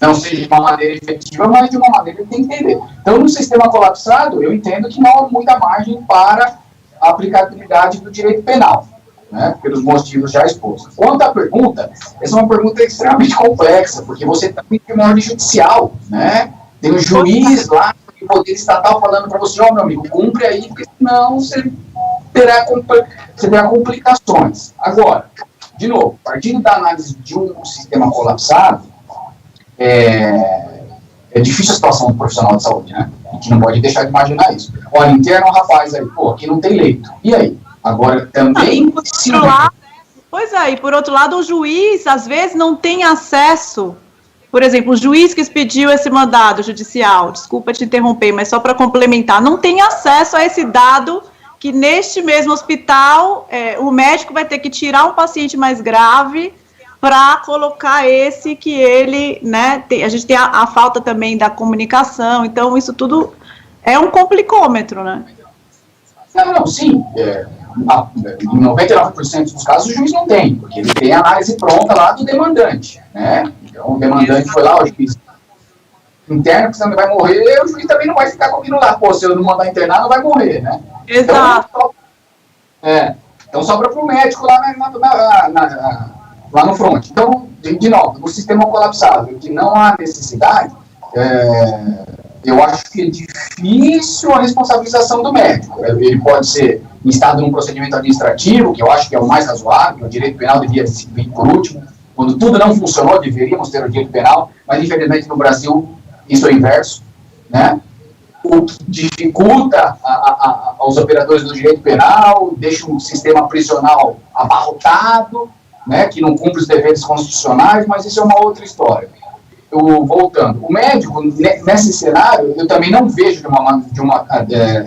Não seja de uma maneira efetiva, mas de uma maneira ele tem que entender. Então, no sistema colapsado, eu entendo que não há muita margem para a aplicabilidade do direito penal, né, pelos motivos já expostos. Quanto à pergunta, essa é uma pergunta extremamente complexa, porque você também tem uma ordem judicial, né? Tem um juiz lá, o poder estatal falando para você, meu amigo, cumpre aí, porque senão você terá complicações. Agora, de novo, partindo da análise de um sistema colapsado, é difícil a situação do profissional de saúde, né? A gente não pode deixar de imaginar isso. Olha, interna um rapaz aí, aqui não tem leito. E aí? Agora, também... Pois é, e por outro lado, o juiz, às vezes, não tem acesso. Por exemplo, o juiz que expediu esse mandado judicial, desculpa te interromper, mas só para complementar, não tem acesso a esse dado que neste mesmo hospital, o médico vai ter que tirar um paciente mais grave para colocar esse que ele, né, a gente tem a falta também da comunicação, então isso tudo é um complicômetro, né? Não, sim, em 99% dos casos o juiz não tem, porque ele tem a análise pronta lá do demandante, né? Então o demandante foi lá, o juiz interno, que senão vai morrer, o juiz também não vai ficar comigo lá, se eu não mandar internar, não vai morrer, né? Exato. Então sobra para o médico lá lá no front. Então, de novo, no sistema colapsado, que não há necessidade, eu acho que é difícil a responsabilização do médico. Ele pode ser instado num procedimento administrativo, que eu acho que é o mais razoável, o direito penal devia vir por último. Quando tudo não funcionou, deveríamos ter o direito penal, mas infelizmente no Brasil isso é o inverso, né? O que dificulta aos operadores do direito penal, deixa um sistema prisional abarrotado, né, que não cumpre os deveres constitucionais, mas isso é uma outra história. Voltando, o médico, nesse cenário, eu também não vejo de uma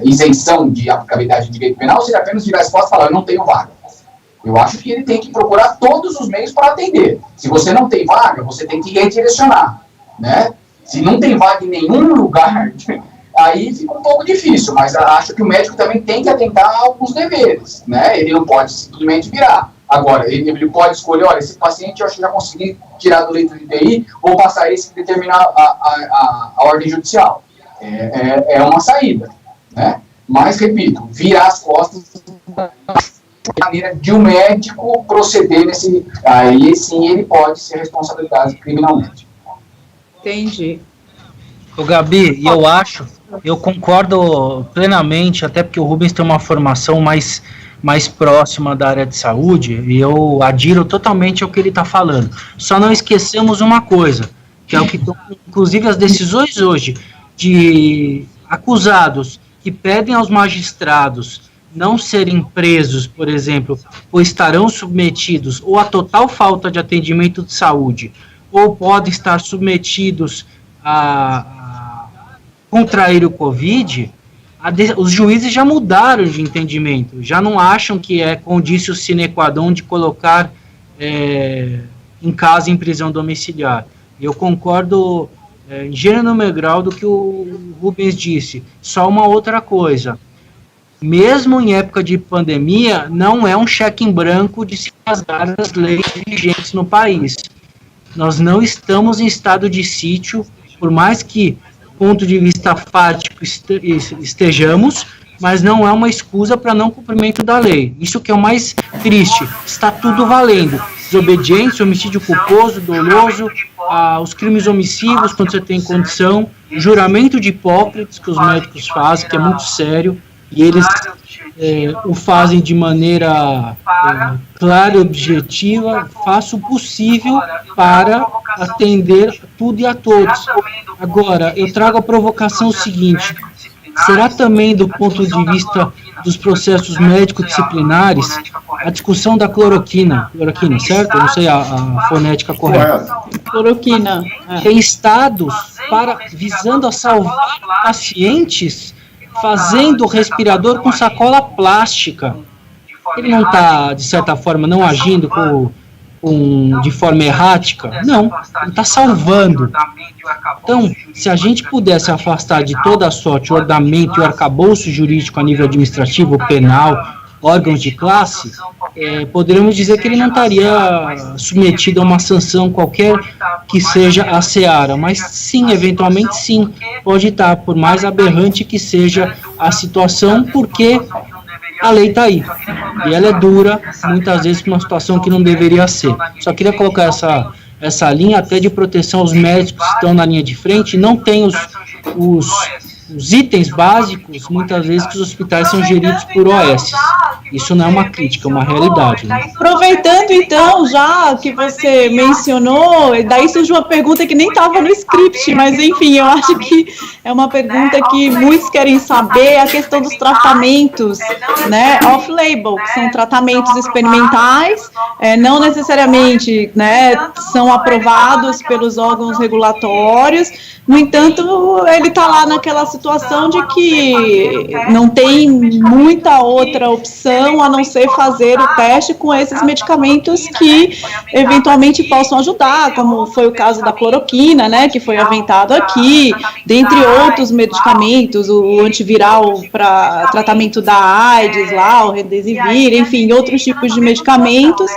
isenção de aplicabilidade de direito penal, se ele apenas tiver resposta e falar, eu não tenho vaga. Eu acho que ele tem que procurar todos os meios para atender. Se você não tem vaga, você tem que redirecionar, né? Se não tem vaga em nenhum lugar, aí fica um pouco difícil, mas acho que o médico também tem que atentar a alguns deveres, né? Ele não pode simplesmente virar. Agora, ele pode escolher, olha, esse paciente eu acho que já consegui tirar do leito de UTI, vou passar esse que determinar a ordem judicial. É uma saída, né? Mas, repito, virar as costas de maneira de um médico proceder nesse... Aí, sim, ele pode ser responsabilizado criminalmente. Entendi. Ô, Gabi, eu concordo plenamente, até porque o Rubens tem uma formação mais próxima da área de saúde, e eu adiro totalmente ao que ele está falando. Só não esqueçamos uma coisa, que é o que estão, inclusive as decisões hoje de acusados que pedem aos magistrados não serem presos, por exemplo, ou estarão submetidos ou a total falta de atendimento de saúde, ou podem estar submetidos a contrair o Covid, os juízes já mudaram de entendimento, já não acham que é condício sine qua non de colocar em casa em prisão domiciliar. Eu concordo em gênero no grau do que o Rubens disse. Só uma outra coisa, mesmo em época de pandemia, não é um cheque em branco de se rasgar as leis vigentes no país. Nós não estamos em estado de sítio, por mais que ponto de vista fático estejamos, mas não é uma excusa para não cumprimento da lei. Isso que é o mais triste. Está tudo valendo. Desobediência, homicídio culposo, doloso, os crimes omissivos, quando você tem condição, juramento de Hipócrates, que os médicos fazem, que é muito sério, e eles o fazem de maneira clara e objetiva. Faço o possível para atender tudo e a todos. Agora, eu trago a provocação seguinte: será também do ponto de vista dos processos médico-disciplinares a discussão da cloroquina, certo? Eu não sei a fonética correta. Cloroquina. Tem estados visando a salvar pacientes fazendo o respirador com sacola plástica. Ele não está, de certa forma, não agindo de forma errática? Não, ele está salvando. Então, se a gente pudesse afastar de toda a sorte o ordenamento e o arcabouço jurídico a nível administrativo, penal, órgãos de classe, poderíamos dizer que ele não estaria submetido a uma sanção qualquer que seja a seara, mas sim, eventualmente sim, pode estar, por mais aberrante que seja a situação, porque a lei está aí, e ela é dura, muitas vezes, para uma situação que não deveria ser. Só queria colocar essa linha até de proteção aos médicos que estão na linha de frente, e não tem os itens básicos, muitas vezes, que os hospitais são geridos por OS. Isso não é uma crítica, é uma realidade. Né? Aproveitando, então, já que você mencionou, daí surgiu uma pergunta que nem estava no script, mas, enfim, eu acho que é uma pergunta que muitos querem saber, a questão dos tratamentos, né, off-label, que são tratamentos experimentais, não necessariamente, né, são aprovados pelos órgãos regulatórios. No entanto, ele está lá naquela situação de que não tem muita outra opção a não ser fazer o teste com esses medicamentos que eventualmente possam ajudar, como foi o caso da cloroquina, né, que foi aventado aqui, dentre outros medicamentos, o antiviral para tratamento da AIDS, lá, o Remdesivir, enfim, outros tipos de medicamentos,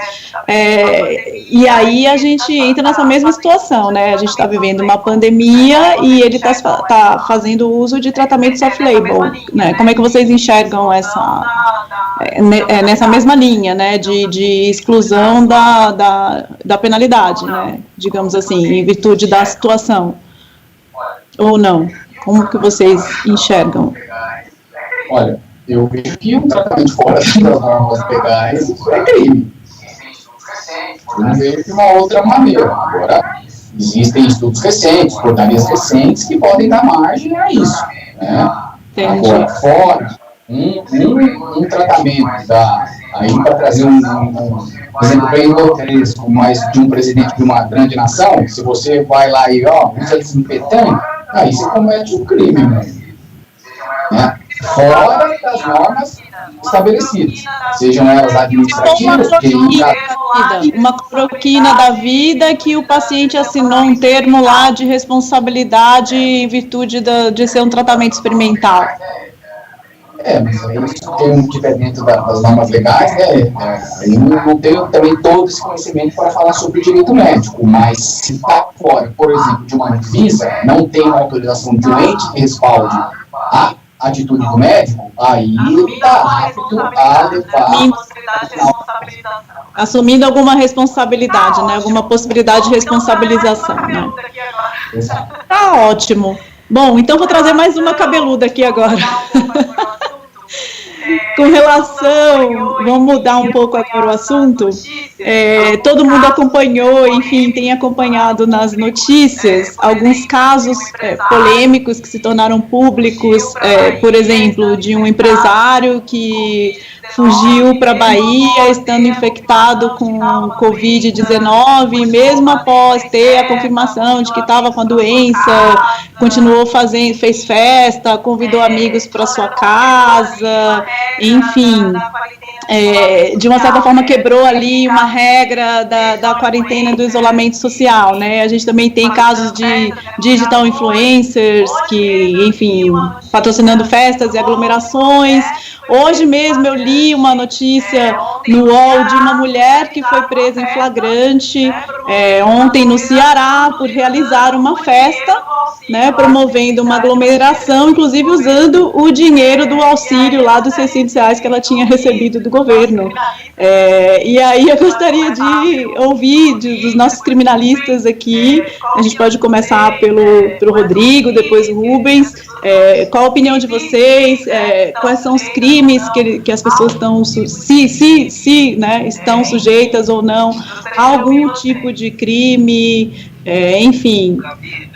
e aí a gente entra nessa mesma situação, né, a gente está vivendo uma pandemia e ele está fazendo uso de tratamentos off-label, né? Como é que vocês enxergam nessa mesma linha, né, de exclusão da penalidade, né, digamos assim, em virtude da situação, ou não? Como que vocês enxergam? Olha, eu vejo que um tratamento fora das normas legais é crime. Eu não vejo de uma outra maneira. Agora, existem estudos recentes, portarias recentes, que podem dar margem a isso. Né? Agora, fora um tratamento aí para trazer um exemplo bem grotesco, mas de um presidente de uma grande nação, se você vai lá e usa desinfetante, aí você comete um crime, né? Fora das normas estabelecidas, sejam elas administrativas, uma cloroquina da vida que o paciente assinou um termo lá de responsabilidade em virtude de ser um tratamento experimental. Mas aí isso tem que tiver dentro das normas legais, né? Aí não tenho também todo esse conhecimento para falar sobre o direito médico, mas se está fora, por exemplo, de uma Anvisa, não tem uma autorização de um ente que respalde a atitude do médico, aí ele está apto a levar... Assumindo alguma responsabilidade, né? Alguma possibilidade de responsabilização, né? Exato. Tá ótimo. Bom, então vou trazer mais uma cabeluda aqui agora. Com relação, vamos mudar um pouco agora o assunto, todo mundo acompanhou, enfim, tem acompanhado nas notícias alguns casos polêmicos que se tornaram públicos, por exemplo, de um empresário que fugiu para a Bahia estando infectado com Covid-19 e mesmo após ter a confirmação de que estava com a doença, continuou fez festa, convidou amigos para sua casa, enfim, de uma certa forma quebrou ali uma regra da quarentena e do isolamento social, né? A gente também tem casos de digital influencers que, enfim, patrocinando festas e aglomerações. Hoje mesmo eu li uma notícia no UOL de uma mulher que foi presa em flagrante ontem no Ceará por realizar uma festa, né, promovendo uma aglomeração, inclusive usando o dinheiro do auxílio lá dos R$600 que ela tinha recebido do governo. E aí eu gostaria de ouvir dos nossos criminalistas aqui, a gente pode começar pelo Rodrigo, depois o Rubens, qual a opinião de vocês, quais são os crimes que as pessoas estão, né, estão sujeitas ou não a algum tipo de crime, enfim,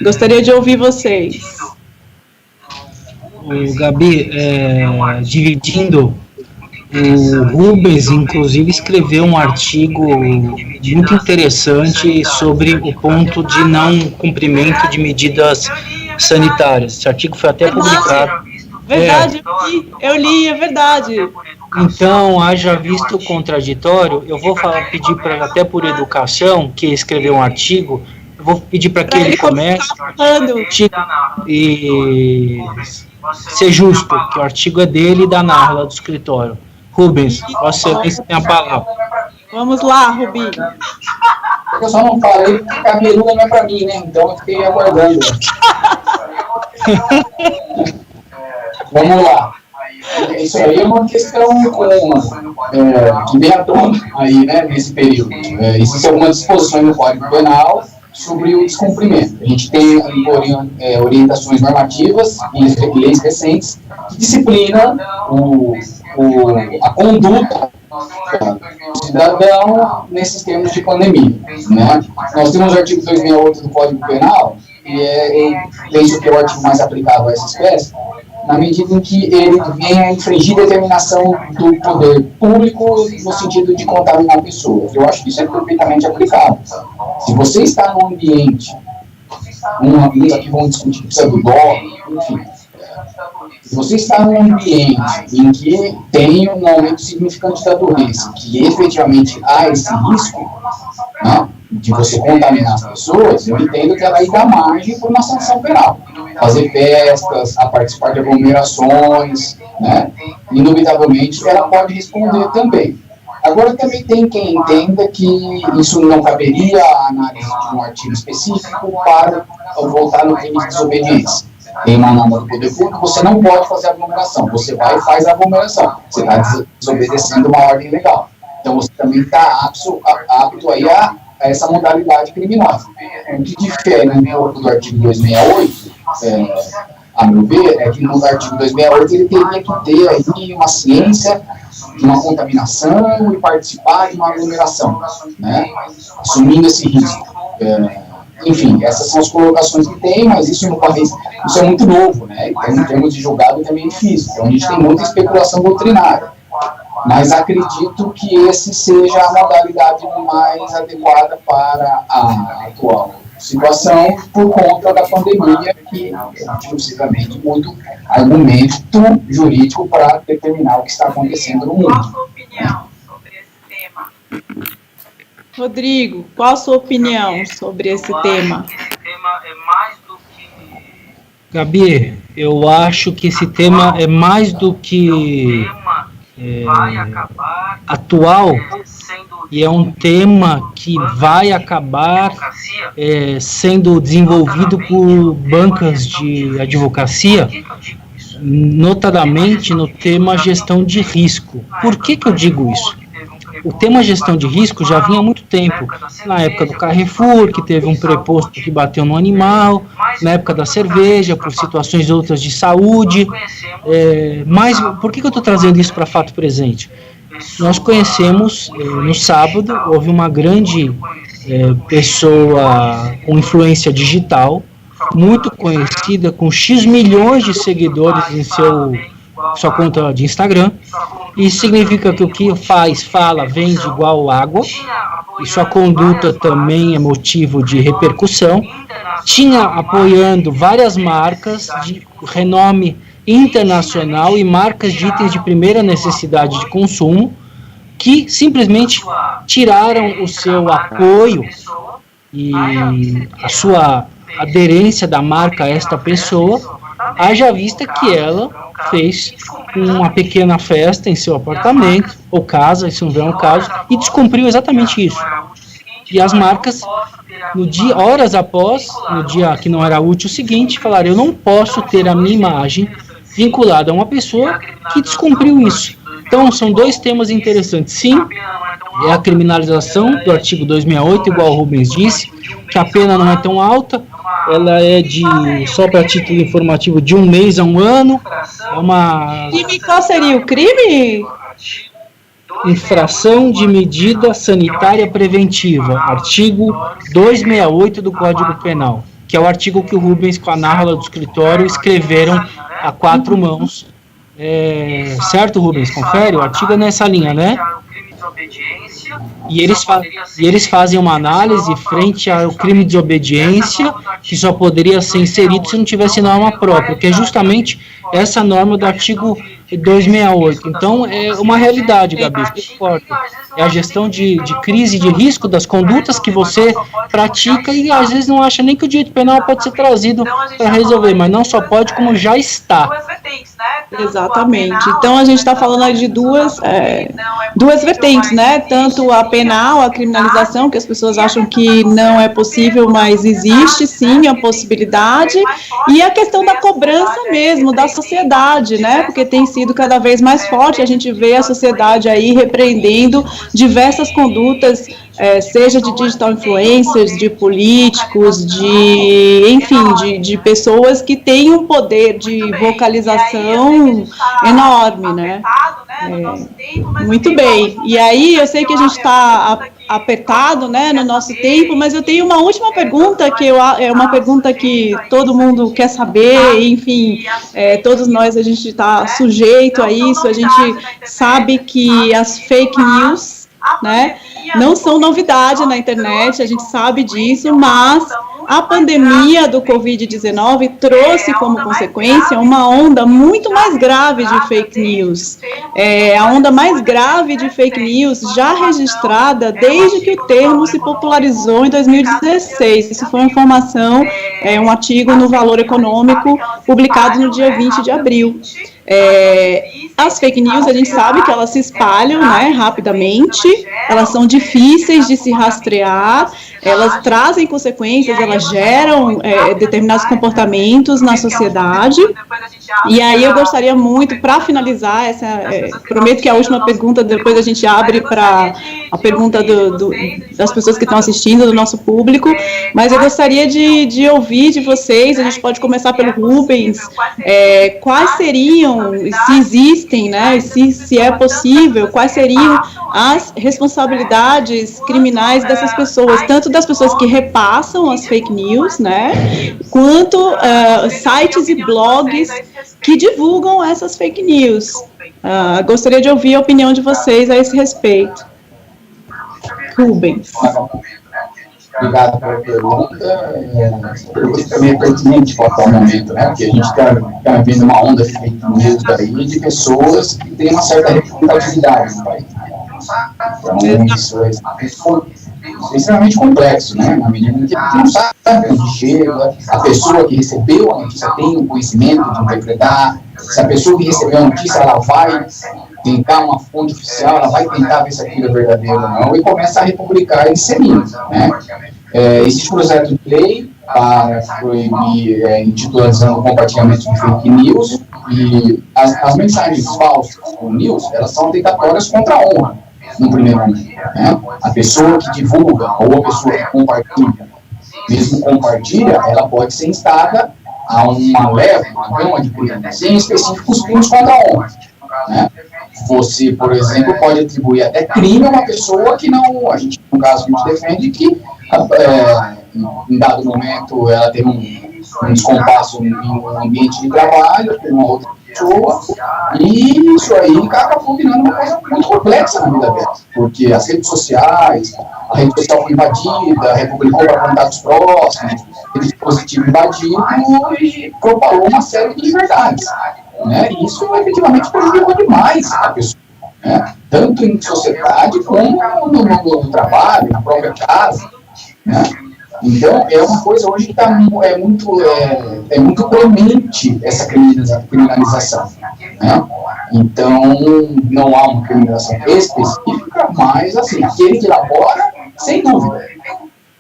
gostaria de ouvir vocês. O Gabi, dividindo, o Rubens, inclusive, escreveu um artigo muito interessante sobre o ponto de não cumprimento de medidas sanitárias. Esse artigo foi até publicado. Verdade, eu li, é verdade. Então, haja visto o contraditório, eu vou pedir para, até por educação, que escreveu um artigo, eu vou pedir para que ele comece e ser justo, que o artigo é dele e da Narla do escritório. Rubens, Vossa Excelência tem a palavra. Vamos lá, Rubi. Eu só não falei que a pergunta não é para mim, né? Então eu fiquei aguardando. Vamos lá. Isso aí é uma questão que vem à tona aí, né, nesse período. Existem algumas disposições no Código Penal sobre o descumprimento. A gente tem orientações normativas e leis recentes que disciplinam a conduta do cidadão nesses termos de pandemia, né? Nós temos o artigo 268 do Código Penal, e eu penso que é o artigo mais aplicável a essa espécie, na medida em que ele vem a infringir determinação do poder público no sentido de contaminar pessoas. Eu acho que isso é perfeitamente aplicável. Se você está num ambiente, aqui vamos discutir precisa do dó, enfim, se você está num ambiente em que tem um aumento significante da doença, que efetivamente há esse risco, né, de você contaminar as pessoas, eu entendo que ela aí dá margem para uma sanção penal. Fazer festas, a participar de aglomerações, né, indubitavelmente ela pode responder também. Agora também tem quem entenda que isso não caberia a análise de um artigo específico para voltar no crime de desobediência. Tem uma norma do poder público, você não pode fazer aglomeração, você vai e faz a aglomeração, você está desobedecendo uma ordem legal. Então você também está apto aí a essa modalidade criminosa. O que difere um pouco do artigo 268, a meu ver, é que no artigo 268 ele teria que ter aí uma ciência de uma contaminação e participar de uma aglomeração, né, assumindo esse risco. Enfim, essas são as colocações que tem, mas isso é muito novo, né? Então, em termos de julgado também é difícil. Então, a gente tem muita especulação doutrinária. Mas acredito que esse seja a modalidade mais adequada para a atual situação, por conta da pandemia, que não tem precisamente muito argumento jurídico para determinar o que está acontecendo no mundo. Qual a sua opinião sobre esse tema? Rodrigo, qual a sua opinião sobre esse tema? Esse tema é mais do que... Gabi, eu acho que esse tema é mais do que atual, e é um tema que vai acabar sendo desenvolvido por bancas de advocacia, notadamente no tema gestão de risco. Por que eu digo isso? O tema gestão de risco já vinha há muito tempo, na época do Carrefour, que teve um preposto que bateu no animal, na época da cerveja, por situações outras de saúde, mas por que eu estou trazendo isso para fato presente? Nós conhecemos, no sábado, houve uma grande pessoa com influência digital, muito conhecida, com X milhões de seguidores em sua conta de Instagram. Isso significa que o que fala, vende igual água, e sua conduta também é motivo de repercussão. Tinha apoiando várias marcas de renome internacional e marcas de itens de primeira necessidade de consumo, que simplesmente tiraram o seu apoio e a sua aderência da marca a esta pessoa, haja vista que ela fez uma pequena festa em seu apartamento, ou casa, se não vier um caso, e descumpriu exatamente isso. E as marcas, horas após, no dia que não era útil seguinte, falaram: eu não posso ter a minha imagem vinculada a uma pessoa que descumpriu isso. Então, são dois temas interessantes. Sim, é a criminalização do artigo 268, igual o Rubens disse, que a pena não é tão alta, ela é só para título informativo, de 1 mês a 1 ano. E qual seria o crime? Infração de medida sanitária preventiva, artigo 268 do Código Penal, que é o artigo que o Rubens, com a Narla do escritório, escreveram a 4 mãos. Certo, Rubens? Confere? O artigo é nessa linha, né? desobediência. E eles fazem uma análise frente ao crime de desobediência, que só poderia ser inserido se não tivesse norma própria, que é justamente essa norma do artigo 268. Então, é uma realidade, Gabi, é a gestão de crise de risco das condutas que você pratica e às vezes não acha nem que o direito penal pode ser trazido para resolver, mas não só pode, como já está. Exatamente. Então, a gente está falando aí de duas vertentes, né? Tanto a penal, a criminalização, que as pessoas acham que não é possível, mas existe sim a possibilidade, e a questão da cobrança mesmo, da sociedade, né? Porque tem sido cada vez mais forte, a gente vê a sociedade aí repreendendo diversas condutas, seja de digital influencers, de políticos, de pessoas que têm um poder de vocalização enorme, né? Muito bem. E aí, eu sei que a gente está apertado, né, no nosso tempo, mas eu tenho uma última pergunta, que é uma pergunta que todo mundo quer saber, enfim, todos nós, a gente está sujeito a isso, a gente sabe que as fake news, né, não são novidade na internet, a gente sabe disso, mas a pandemia do Covid-19 trouxe como consequência uma onda muito mais grave de fake news. A onda mais grave de fake news já registrada desde que o termo se popularizou em 2016. Isso foi uma informação, um artigo no Valor Econômico, publicado no dia 20 de abril. As fake news, a gente sabe que elas se espalham, né, rapidamente, elas são difíceis de se rastrear, elas trazem consequências, elas geram determinados comportamentos na sociedade. E aí eu gostaria muito, para finalizar, prometo que a última pergunta, depois a gente abre para a pergunta das pessoas que estão assistindo, do nosso público, mas eu gostaria de ouvir de vocês, a gente pode começar pelo Rubens, quais seriam, se existem, né, se é possível, quais seriam as responsabilidades criminais dessas pessoas, tanto das pessoas que repassam as fake news, né, quanto sites e blogs que divulgam essas fake news. Gostaria de ouvir a opinião de vocês a esse respeito. Rubens. Obrigado pela pergunta. Essa pergunta também é pertinente para o atual momento, né? Porque a gente está vendo uma onda de fake news aí de pessoas que têm uma certa representatividade no país. Então, isso é extremamente complexo, né? Na medida que a gente não sabe onde chega, a pessoa que recebeu a notícia tem o conhecimento de interpretar, se a pessoa que recebeu a notícia, ela vai tentar uma fonte oficial, ela vai tentar ver se aquilo é verdadeiro ou não, e começa a republicar e dissemina, né? Existe um projeto de lei para proibir, intitulando o compartilhamento de fake news, e as mensagens falsas, ou news, elas são atentatórias contra a honra, no primeiro momento, né? A pessoa que divulga, ou a pessoa que compartilha, mesmo compartilha, ela pode ser instada a uma gama de crimes, em específico os crimes contra a honra, né? Você, por exemplo, pode atribuir até crime a uma pessoa que não, a gente, no caso que a gente defende, que em dado momento ela tem um descompasso em um ambiente de trabalho com uma outra pessoa, e isso aí acabou virando uma coisa muito complexa na vida dela, porque as redes sociais, a rede social foi invadida, republicou para contatos próximos, teve dispositivo invadido e propalou uma série de liberdades, né? E isso efetivamente prejudicou demais a pessoa, né? Tanto em sociedade como no trabalho, na própria casa, né? Então, é uma coisa hoje que é muito premente essa criminalização, né? Então, não há uma criminalização específica, mas, assim, aquele que elabora, sem dúvida,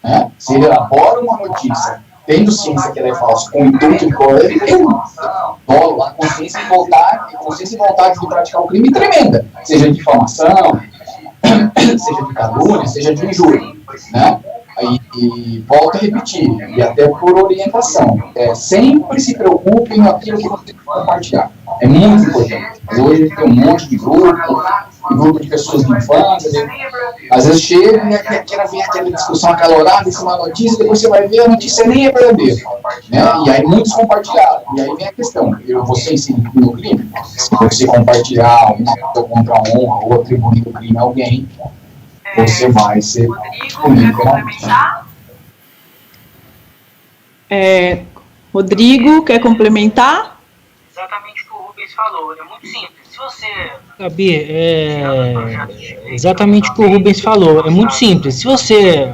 né? Se ele elabora uma notícia, tendo ciência que ela é falsa, com o intuito de correr, ele tem dolo, a consciência e vontade de praticar um crime tremenda, seja de difamação, seja de calúnia, seja de injúria, né? E volto a repetir, e até por orientação, sempre se preocupe naquilo que você vai compartilhar. É muito importante. Mas hoje tem um monte de grupo de pessoas de infância, às vezes chega e vem aquela discussão acalorada em cima da notícia, depois você vai ver a notícia nem é verdadeira, né? E aí muitos compartilharam, e aí vem a questão, você ensina no crime, se você compartilhar uma coisa contra a honra ou atribuindo o crime a alguém, você vai ser punido penalmente. Rodrigo, quer complementar? Exatamente o que o Rubens falou, é muito simples. Se você... Gabi, exatamente o que o Rubens falou, é muito simples. Se você,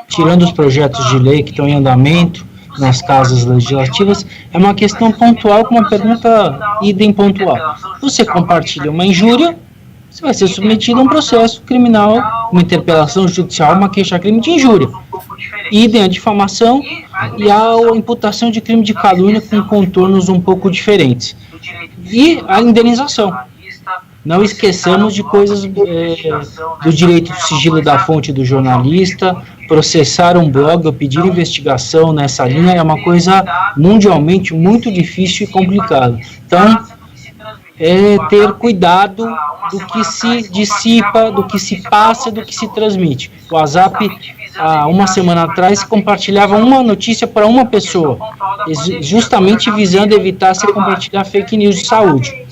tirando os projetos de lei que estão em andamento nas casas legislativas, é uma questão pontual com uma pergunta idem pontual. Você compartilha uma injúria, você vai ser submetido a um processo criminal, uma interpelação judicial, uma queixa-crime de injúria. Idem a difamação e a imputação de crime de calúnia com contornos um pouco diferentes. E a indenização. Não esqueçamos de coisas do direito do sigilo da fonte do jornalista, processar um blog ou pedir investigação nessa linha é uma coisa mundialmente muito difícil e complicada. Então, ter cuidado do que se dissipa, do que se passa, do que se transmite. O WhatsApp, há uma semana atrás, compartilhava uma notícia para uma pessoa, justamente visando evitar se compartilhar fake news de saúde.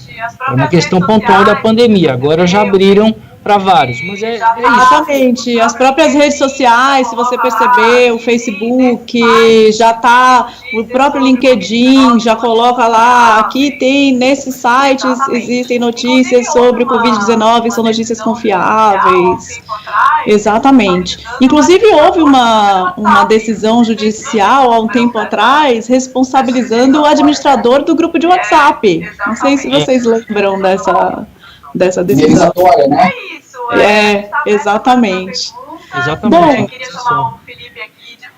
É uma questão pontual da pandemia, agora já abriram para vários, mas é isso. Exatamente, as próprias redes sociais, se você perceber, o Facebook, já tá, o próprio LinkedIn já coloca lá, aqui tem, nesses sites existem notícias sobre Covid-19, são notícias confiáveis. Exatamente. Inclusive houve uma decisão judicial há um tempo atrás, responsabilizando o administrador do grupo de WhatsApp. Não sei se vocês lembram dessa decisão. Né? Exatamente. Exatamente. Bom,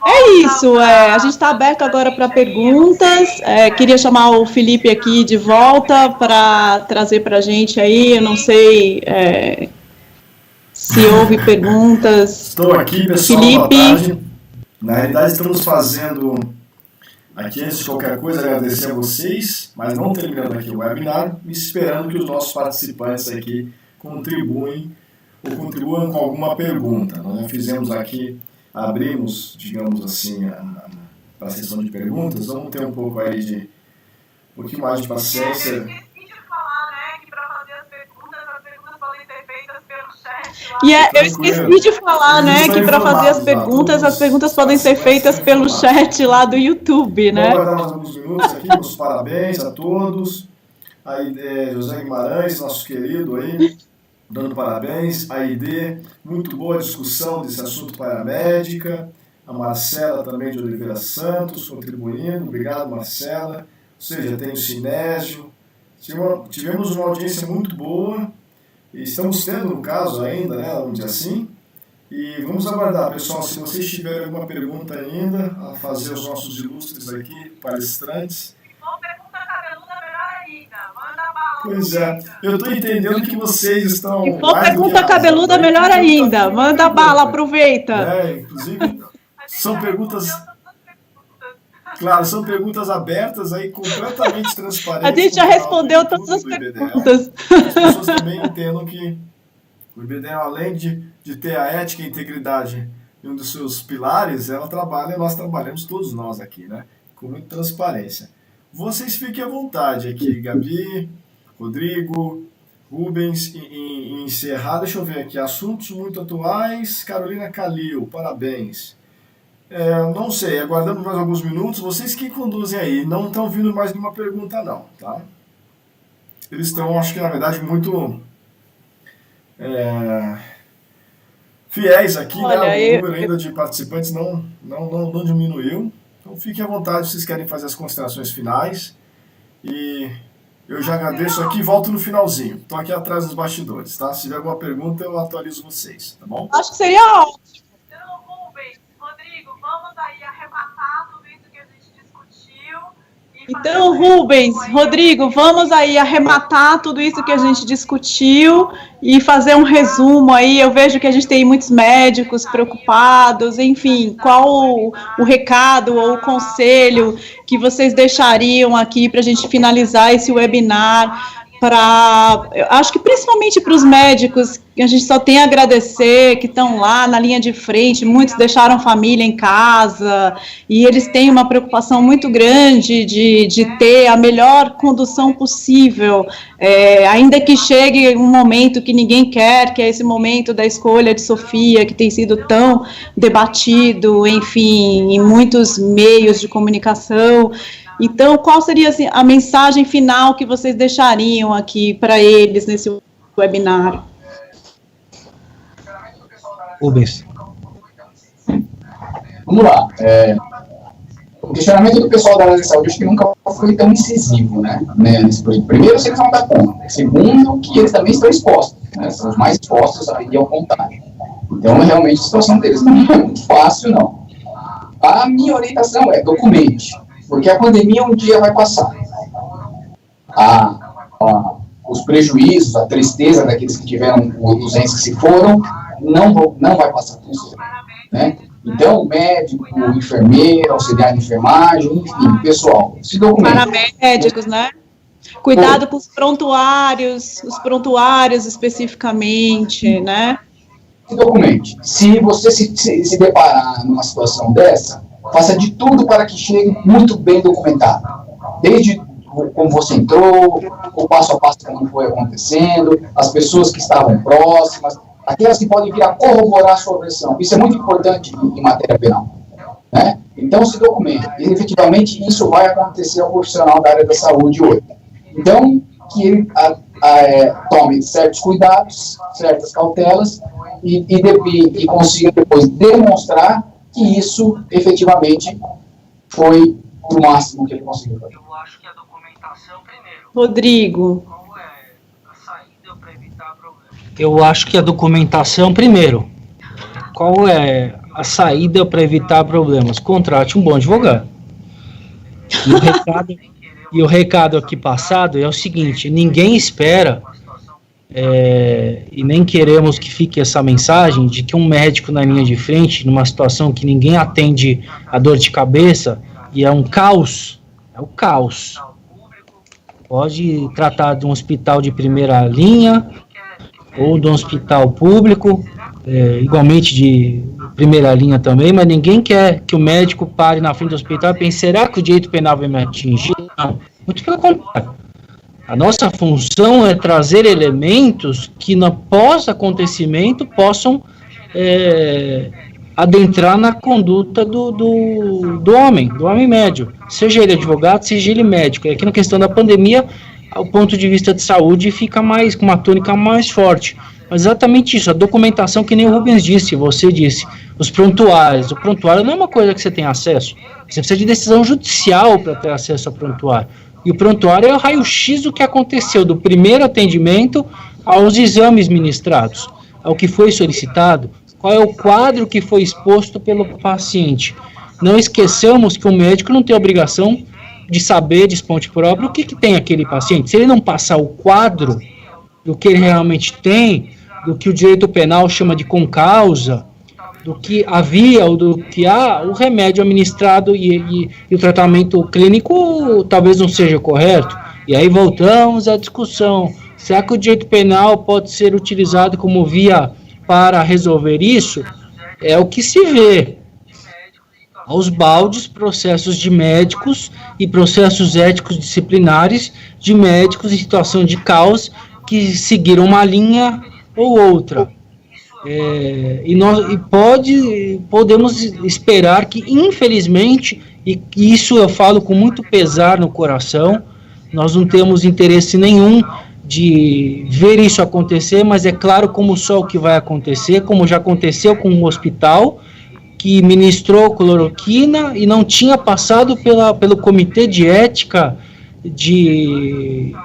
é isso, a gente está aberto agora para perguntas, queria chamar o Felipe aqui de volta para trazer para a gente aí, eu não sei se houve perguntas. Estou aqui, pessoal, Felipe. Boa tarde. Na realidade, estamos fazendo, aqui antes de qualquer coisa, agradecer a vocês, mas não terminando aqui o webinar, esperando que os nossos participantes aqui contribuam com alguma pergunta. Nós fizemos aqui, abrimos, digamos assim, a sessão de perguntas, vamos ter um pouquinho mais de paciência. Eu esqueci de falar, né, que para fazer as perguntas podem ser feitas pelo chat lá do YouTube, né? Vamos guardar mais alguns minutos aqui, os parabéns a todos. Aí, José Guimarães, nosso querido aí, dando parabéns. A ID, muito boa discussão desse assunto paramédica. A Marcela também de Oliveira Santos, contribuindo. Obrigado, Marcela. Ou seja, tem o Sinésio. Tivemos uma audiência muito boa. E estamos tendo, no caso, ainda, né, vamos dizer assim. E vamos aguardar, pessoal, se vocês tiverem alguma pergunta ainda, a fazer os nossos ilustres aqui, palestrantes. Pois é, eu estou entendendo que vocês estão... Se for pergunta cabeluda, melhor ainda. Manda bala, aproveita. Inclusive, são perguntas... Claro, são perguntas abertas aí, completamente transparentes. A gente já respondeu todas as perguntas. As pessoas também entendam que o IBDE, além de ter a ética e a integridade em um dos seus pilares, nós trabalhamos todos nós aqui, né? Com muita transparência. Vocês fiquem à vontade aqui, Gabi, Rodrigo, Rubens, em encerrar, deixa eu ver aqui, assuntos muito atuais, Carolina Calil, parabéns. Não sei, aguardamos mais alguns minutos, vocês que conduzem aí, não estão vindo mais nenhuma pergunta não, tá? Eles estão, acho que na verdade, muito fiéis aqui, né? O número ainda de participantes não diminuiu, então fiquem à vontade se vocês querem fazer as considerações finais, e eu já agradeço aqui e volto no finalzinho, estou aqui atrás dos bastidores, tá? Se tiver alguma pergunta eu atualizo vocês, tá bom? Acho que seria ótimo. Vamos aí arrematar tudo isso que a gente discutiu e Então, Rubens, Rodrigo, vamos aí arrematar tudo isso que a gente discutiu e fazer um resumo aí. Eu vejo que a gente tem muitos médicos preocupados, enfim, qual o recado ou o conselho que vocês deixariam aqui para a gente finalizar esse webinar? Eu acho que principalmente para os médicos, a gente só tem a agradecer, que estão lá na linha de frente, muitos deixaram família em casa, e eles têm uma preocupação muito grande de ter a melhor condução possível, ainda que chegue um momento que ninguém quer, que é esse momento da escolha de Sofia, que tem sido tão debatido, enfim, em muitos meios de comunicação. Então, qual seria assim, a mensagem final que vocês deixariam aqui para eles nesse webinar? Rubens. Vamos lá. O questionamento do pessoal da área de saúde acho que nunca foi tão incisivo, né? Primeiro, se eles vão dar conta. Segundo, que eles também estão expostos, né? São os mais expostos aí ao contágio. Então, realmente, a situação deles não é muito fácil, não. A minha orientação é documente. Porque a pandemia um dia vai passar. Os prejuízos, a tristeza daqueles que tiveram os entes que se foram, não vai passar tão cedo, né? Então, médico, enfermeiro, auxiliar de enfermagem, enfim, pessoal, se documenta. Paramédicos, né? Cuidado com os prontuários especificamente, né? Se documente. Se você se deparar numa situação dessa, faça de tudo para que chegue muito bem documentado. Desde como você entrou, o passo a passo como foi acontecendo, as pessoas que estavam próximas, aquelas que podem vir a corroborar a sua versão. Isso é muito importante em matéria penal, né? Então, se documente. E, efetivamente, isso vai acontecer ao profissional da área da saúde hoje. Então, que ele tome certos cuidados, certas cautelas e consiga depois demonstrar que isso, efetivamente, foi o máximo que ele conseguiu fazer. Eu acho que a documentação primeiro. Rodrigo. Qual é a saída para evitar problemas? Eu acho que a documentação primeiro. Qual é a saída para evitar problemas? Contrate um bom advogado. E o recado aqui passado é o seguinte: ninguém espera, e nem queremos que fique essa mensagem de que um médico na linha de frente, numa situação que ninguém atende a dor de cabeça, e é um caos, o caos. Pode tratar de um hospital de primeira linha, ou de um hospital público, igualmente de primeira linha também, mas ninguém quer que o médico pare na frente do hospital e pense: será que o direito penal vai me atingir? Não, muito pelo contrário. A nossa função é trazer elementos que, no pós-acontecimento, possam adentrar na conduta do homem médio, seja ele advogado, seja ele médico. E aqui na questão da pandemia, o ponto de vista de saúde fica com uma tônica mais forte. Mas exatamente isso, a documentação, que nem o Rubens disse, você disse, os prontuários. O prontuário não é uma coisa que você tem acesso, você precisa de decisão judicial para ter acesso ao prontuário. E o prontuário é o raio-x do que aconteceu, do primeiro atendimento aos exames ministrados, ao que foi solicitado, qual é o quadro que foi exposto pelo paciente. Não esqueçamos que o médico não tem a obrigação de saber, de esponte próprio, o que tem aquele paciente. Se ele não passar o quadro do que ele realmente tem, do que o direito penal chama de concausa, do que havia ou do que há, o remédio administrado e o tratamento clínico talvez não seja correto. E aí voltamos à discussão: será que o direito penal pode ser utilizado como via para resolver isso? É o que se vê aos baldes, processos de médicos e processos éticos disciplinares de médicos em situação de caos que seguiram uma linha ou outra. Podemos esperar que, infelizmente, e isso eu falo com muito pesar no coração, nós não temos interesse nenhum de ver isso acontecer, mas é claro como só o que vai acontecer, como já aconteceu com um hospital que ministrou cloroquina e não tinha passado pelo comitê de ética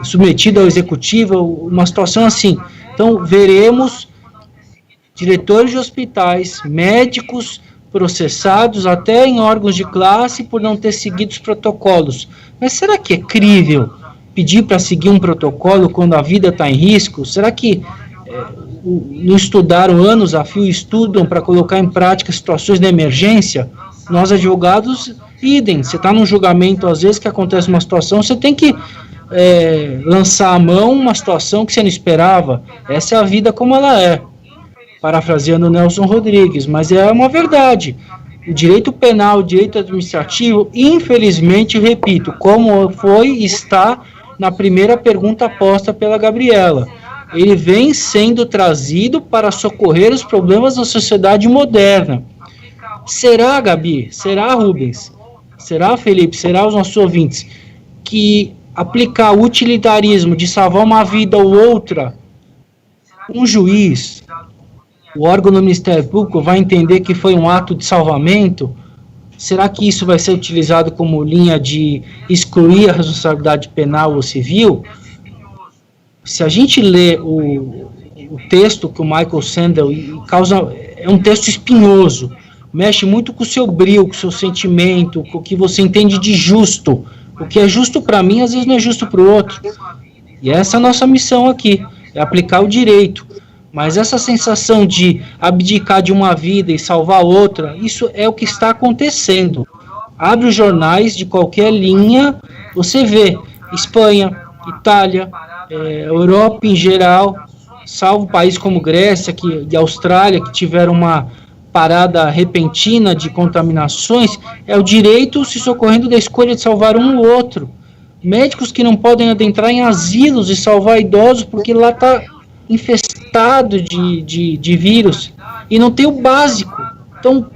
submetido ao executivo, uma situação assim. Então, veremos diretores de hospitais, médicos processados até em órgãos de classe por não ter seguido os protocolos. Mas será que é crível pedir para seguir um protocolo quando a vida está em risco? Será que não estudaram anos a fio, estudam para colocar em prática situações de emergência? Nós, advogados, idem. Você está num julgamento, às vezes, que acontece uma situação, você tem que lançar a mão uma situação que você não esperava. Essa é a vida como ela é. Parafraseando Nelson Rodrigues, mas é uma verdade. O direito penal, o direito administrativo, infelizmente, repito, como está na primeira pergunta posta pela Gabriela, ele vem sendo trazido para socorrer os problemas da sociedade moderna. Será, Gabi? Será, Rubens? Será, Felipe? Será os nossos ouvintes? Que aplicar o utilitarismo de salvar uma vida ou outra, um juiz, o órgão do Ministério Público vai entender que foi um ato de salvamento? Será que isso vai ser utilizado como linha de excluir a responsabilidade penal ou civil? Se a gente lê o texto que o Michael Sandel é um texto espinhoso, mexe muito com o seu brio, com o seu sentimento, com o que você entende de justo. O que é justo para mim, às vezes não é justo para o outro. E essa é a nossa missão aqui, é aplicar o direito. Mas essa sensação de abdicar de uma vida e salvar outra, isso é o que está acontecendo. Abre os jornais de qualquer linha, você vê Espanha, Itália, Europa em geral, salvo países como Grécia e Austrália, que tiveram uma parada repentina de contaminações, é o direito se socorrendo da escolha de salvar um ou outro. Médicos que não podem adentrar em asilos e salvar idosos porque lá está infestado de vírus e não tem o básico. Então,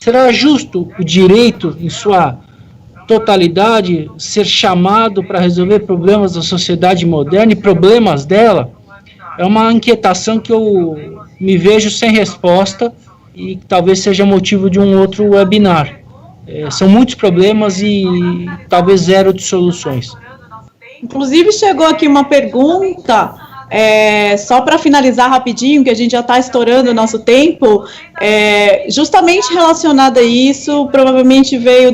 será justo o direito, em sua totalidade, ser chamado para resolver problemas da sociedade moderna e problemas dela? É uma inquietação que eu me vejo sem resposta e talvez seja motivo de um outro webinar. São muitos problemas e talvez zero de soluções. Inclusive chegou aqui uma pergunta, só para finalizar rapidinho, que a gente já está estourando o nosso tempo, justamente relacionada a isso, provavelmente veio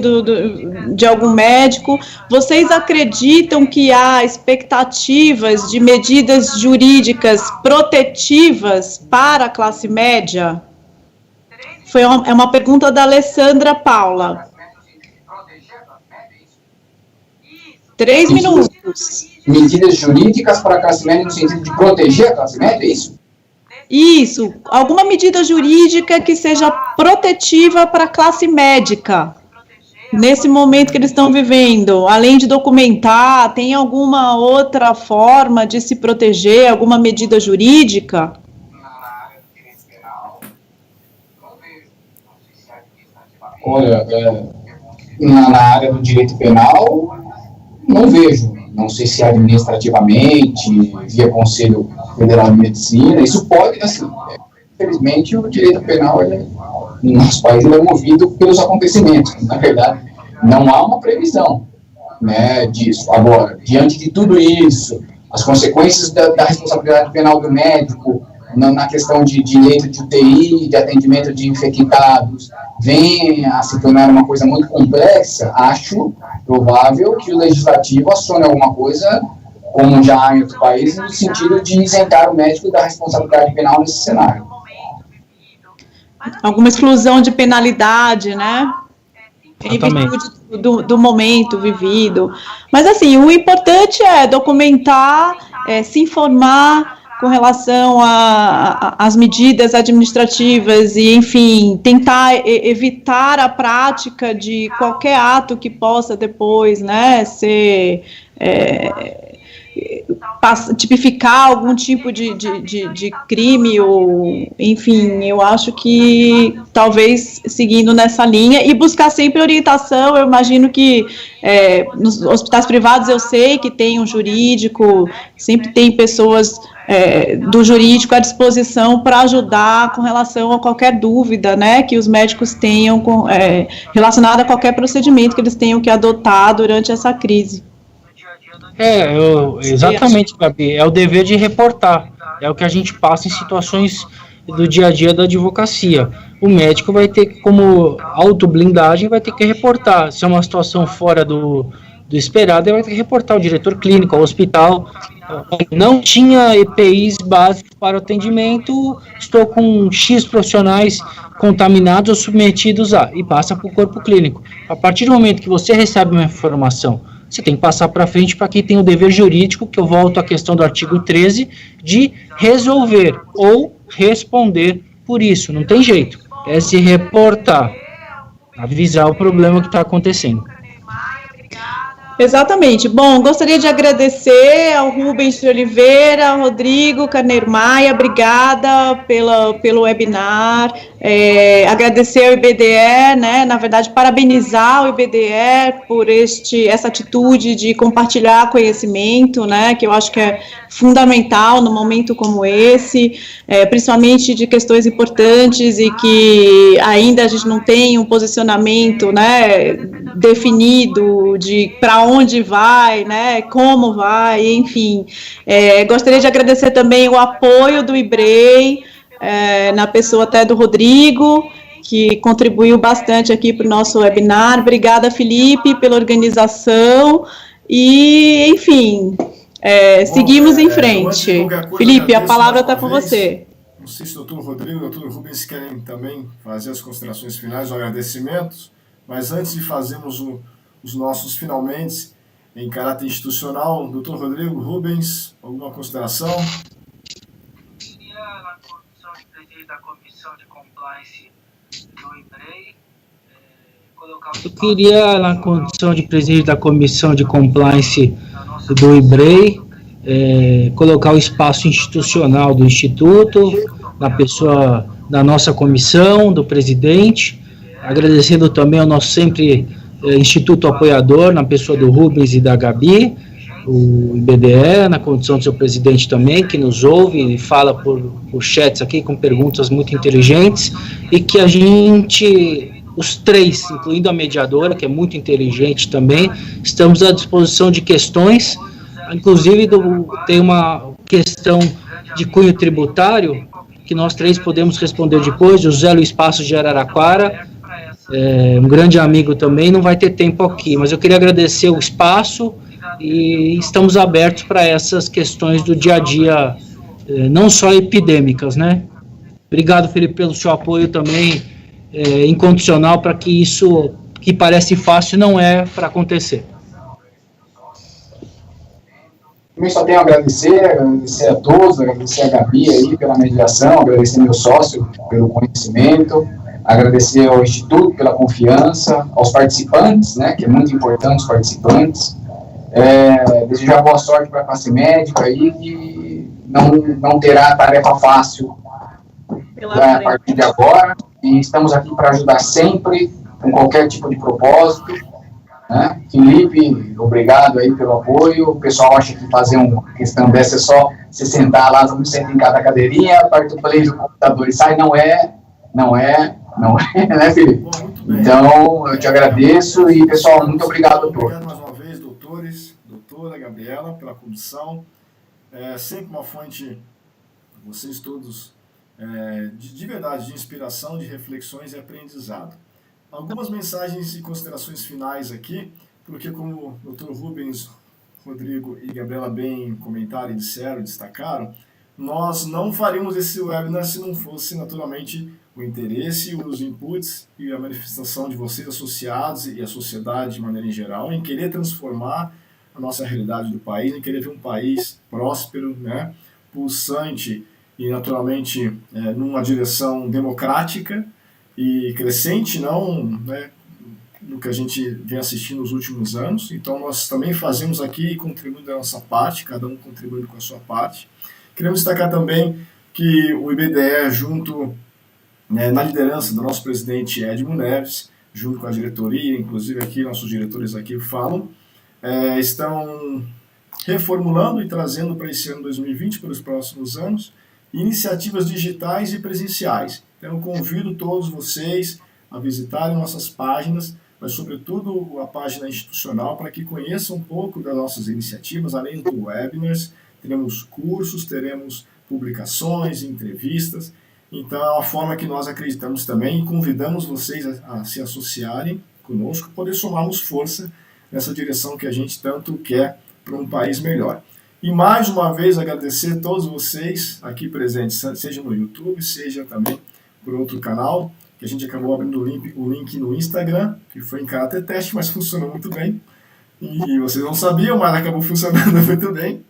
de algum médico. Vocês acreditam que há expectativas de medidas jurídicas protetivas para a classe média? É uma pergunta da Alessandra Paula. 3 minutos. Medidas jurídicas para a classe média no sentido de proteger a classe média, é isso? Isso. Alguma medida jurídica que seja protetiva para a classe médica, nesse momento que eles estão vivendo. Além de documentar, tem alguma outra forma de se proteger, alguma medida jurídica? Olha, na área do direito penal, não vejo. Não sei se administrativamente, via Conselho Federal de Medicina, isso pode, assim, infelizmente o direito penal, no nosso país, ele é movido pelos acontecimentos. Na verdade, não há uma previsão, né, disso. Agora, diante de tudo isso, as consequências da responsabilidade penal do médico, na questão de leito de UTI, de atendimento de infectados, vem a se tornar uma coisa muito complexa, acho provável que o legislativo acione alguma coisa, como já há em outros países, no sentido de isentar o médico da responsabilidade penal nesse cenário. Alguma exclusão de penalidade, né? Em virtude do momento vivido. Mas, assim, o importante é documentar, se informar com relação às medidas administrativas e, enfim, tentar evitar a prática de qualquer ato que possa depois, né, ser tipificar algum tipo de crime, ou, enfim, eu acho que talvez seguindo nessa linha e buscar sempre orientação. Eu imagino que nos hospitais privados eu sei que tem um jurídico, sempre tem pessoas do jurídico à disposição para ajudar com relação a qualquer dúvida, né, que os médicos tenham relacionada a qualquer procedimento que eles tenham que adotar durante essa crise. Exatamente, Gabi, é o dever de reportar, é o que a gente passa em situações do dia a dia da advocacia. O médico vai ter, como autoblindagem, vai ter que reportar. Se é uma situação fora do do esperado, ele vai ter que reportar ao diretor clínico, ao hospital. Não tinha EPIs básicos para o atendimento, estou com X profissionais contaminados ou submetidos a, e passa para o corpo clínico. A partir do momento que você recebe uma informação, você tem que passar para frente para quem tem o dever jurídico, que eu volto à questão do artigo 13, de resolver ou responder por isso. Não tem jeito, é se reportar, avisar o problema que está acontecendo. Exatamente. Bom, gostaria de agradecer ao Rubens de Oliveira, ao Rodrigo Carneiro Maia, obrigada pelo webinar, agradecer ao IBDE, né, na verdade, parabenizar o IBDE por essa atitude de compartilhar conhecimento, né, que eu acho que é fundamental num momento como esse, principalmente de questões importantes e que ainda a gente não tem um posicionamento, né, definido de para onde vai, né, como vai, enfim. Gostaria de agradecer também o apoio do IBREI, na pessoa até do Rodrigo, que contribuiu bastante aqui para o nosso webinar. Obrigada, Felipe, pela organização e, enfim, seguimos em frente. Felipe, a palavra está com você. Não sei se o doutor Rodrigo e o doutor Rubens querem também fazer as considerações finais, os agradecimentos, mas antes de fazermos os nossos finalmente em caráter institucional, doutor Rodrigo, Rubens, alguma consideração? Queria, na condição de presidente da Comissão de Compliance do IBREI, colocar o... Eu queria, na condição de presidente da Comissão de Compliance do IBREI, colocar o espaço institucional do Instituto, na pessoa da nossa comissão, do presidente, agradecendo também ao nosso sempre Instituto Apoiador, na pessoa do Rubens e da Gabi, o IBDE, na condição do seu presidente também, que nos ouve e fala por chats aqui, com perguntas muito inteligentes, e que a gente, os três, incluindo a mediadora, que é muito inteligente também, estamos à disposição de questões, inclusive tem uma questão de cunho tributário, que nós três podemos responder depois. O Zé Luiz Passos de Araraquara, um grande amigo também, não vai ter tempo aqui, mas eu queria agradecer o espaço e estamos abertos para essas questões do dia a dia, não só epidêmicas, né? Obrigado, Felipe, pelo seu apoio também, incondicional, para que isso, que parece fácil, não é para acontecer. Também só tenho a agradecer a todos, agradecer a Gabi aí pela mediação, agradecer meu sócio pelo conhecimento, agradecer ao Instituto pela confiança, aos participantes, né, que é muito importante os participantes, desejar boa sorte para a classe médica aí, que não terá tarefa fácil a partir de agora, e estamos aqui para ajudar sempre, com qualquer tipo de propósito. Né? Felipe, obrigado aí pelo apoio. O pessoal acha que fazer uma questão dessa é só se sentar lá, todo mundo senta em cada cadeirinha, aperta o play do computador e sai. Não é, né, Felipe? Bom, muito bem. Então, eu te agradeço e, pessoal, muito obrigado a todos. Obrigado mais uma vez, doutores, doutora Gabriela, pela condução. Sempre uma fonte, vocês todos, de verdade, de inspiração, de reflexões e aprendizado. Algumas mensagens e considerações finais aqui, porque como o Dr. Rubens, Rodrigo e Gabriela bem comentaram e disseram, destacaram, nós não faríamos esse webinar se não fosse naturalmente o interesse, os inputs e a manifestação de vocês associados e a sociedade de maneira em geral em querer transformar a nossa realidade do país, em querer ver um país próspero, né, pulsante e naturalmente numa direção democrática e crescente, não, né, no que a gente vem assistindo nos últimos anos. Então nós também fazemos aqui e contribuindo da nossa parte, cada um contribuindo com a sua parte. Queremos destacar também que o IBDE, junto, na liderança do nosso presidente Edmo Neves, junto com a diretoria, inclusive aqui nossos diretores aqui falam, estão reformulando e trazendo para esse ano 2020, para os próximos anos, iniciativas digitais e presenciais. Então, eu convido todos vocês a visitarem nossas páginas, mas, sobretudo, a página institucional, para que conheçam um pouco das nossas iniciativas, além do webinars. Teremos cursos, teremos publicações, entrevistas. Então, é uma forma que nós acreditamos também e convidamos vocês a se associarem conosco, poder somarmos força nessa direção que a gente tanto quer para um país melhor. E mais uma vez agradecer a todos vocês aqui presentes, seja no YouTube, seja também por outro canal, que a gente acabou abrindo o link no Instagram, que foi em caráter teste, mas funcionou muito bem. E vocês não sabiam, mas acabou funcionando muito bem.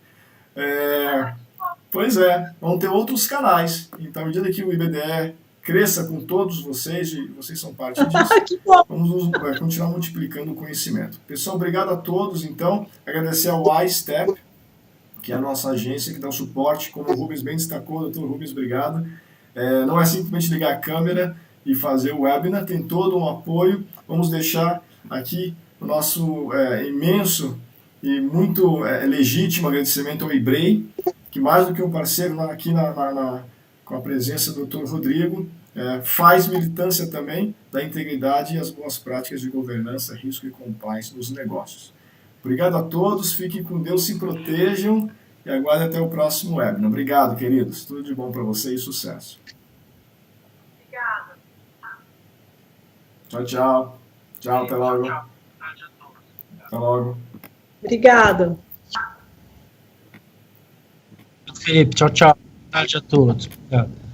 Pois é, vão ter outros canais. Então, à medida que o IBDE cresça com todos vocês, e vocês são parte disso, vamos continuar multiplicando o conhecimento. Pessoal, obrigado a todos. Então, agradecer ao iStep, que é a nossa agência que dá o suporte, como o Rubens bem destacou, doutor Rubens, obrigado. Não é simplesmente ligar a câmera e fazer o webinar, tem todo um apoio. Vamos deixar aqui o nosso imenso e muito legítimo agradecimento ao IBREI, que mais do que um parceiro aqui com a presença do Dr. Rodrigo, faz militância também da integridade e as boas práticas de governança, risco e compliance nos negócios. Obrigado a todos, fiquem com Deus, se protejam e aguardem até o próximo webinar. Obrigado, queridos. Tudo de bom para vocês e sucesso. Obrigada. Tchau, tchau. Tchau, até logo. Até logo. Obrigada. Felipe, tchau, tchau. Boa tarde a todos. Obrigado.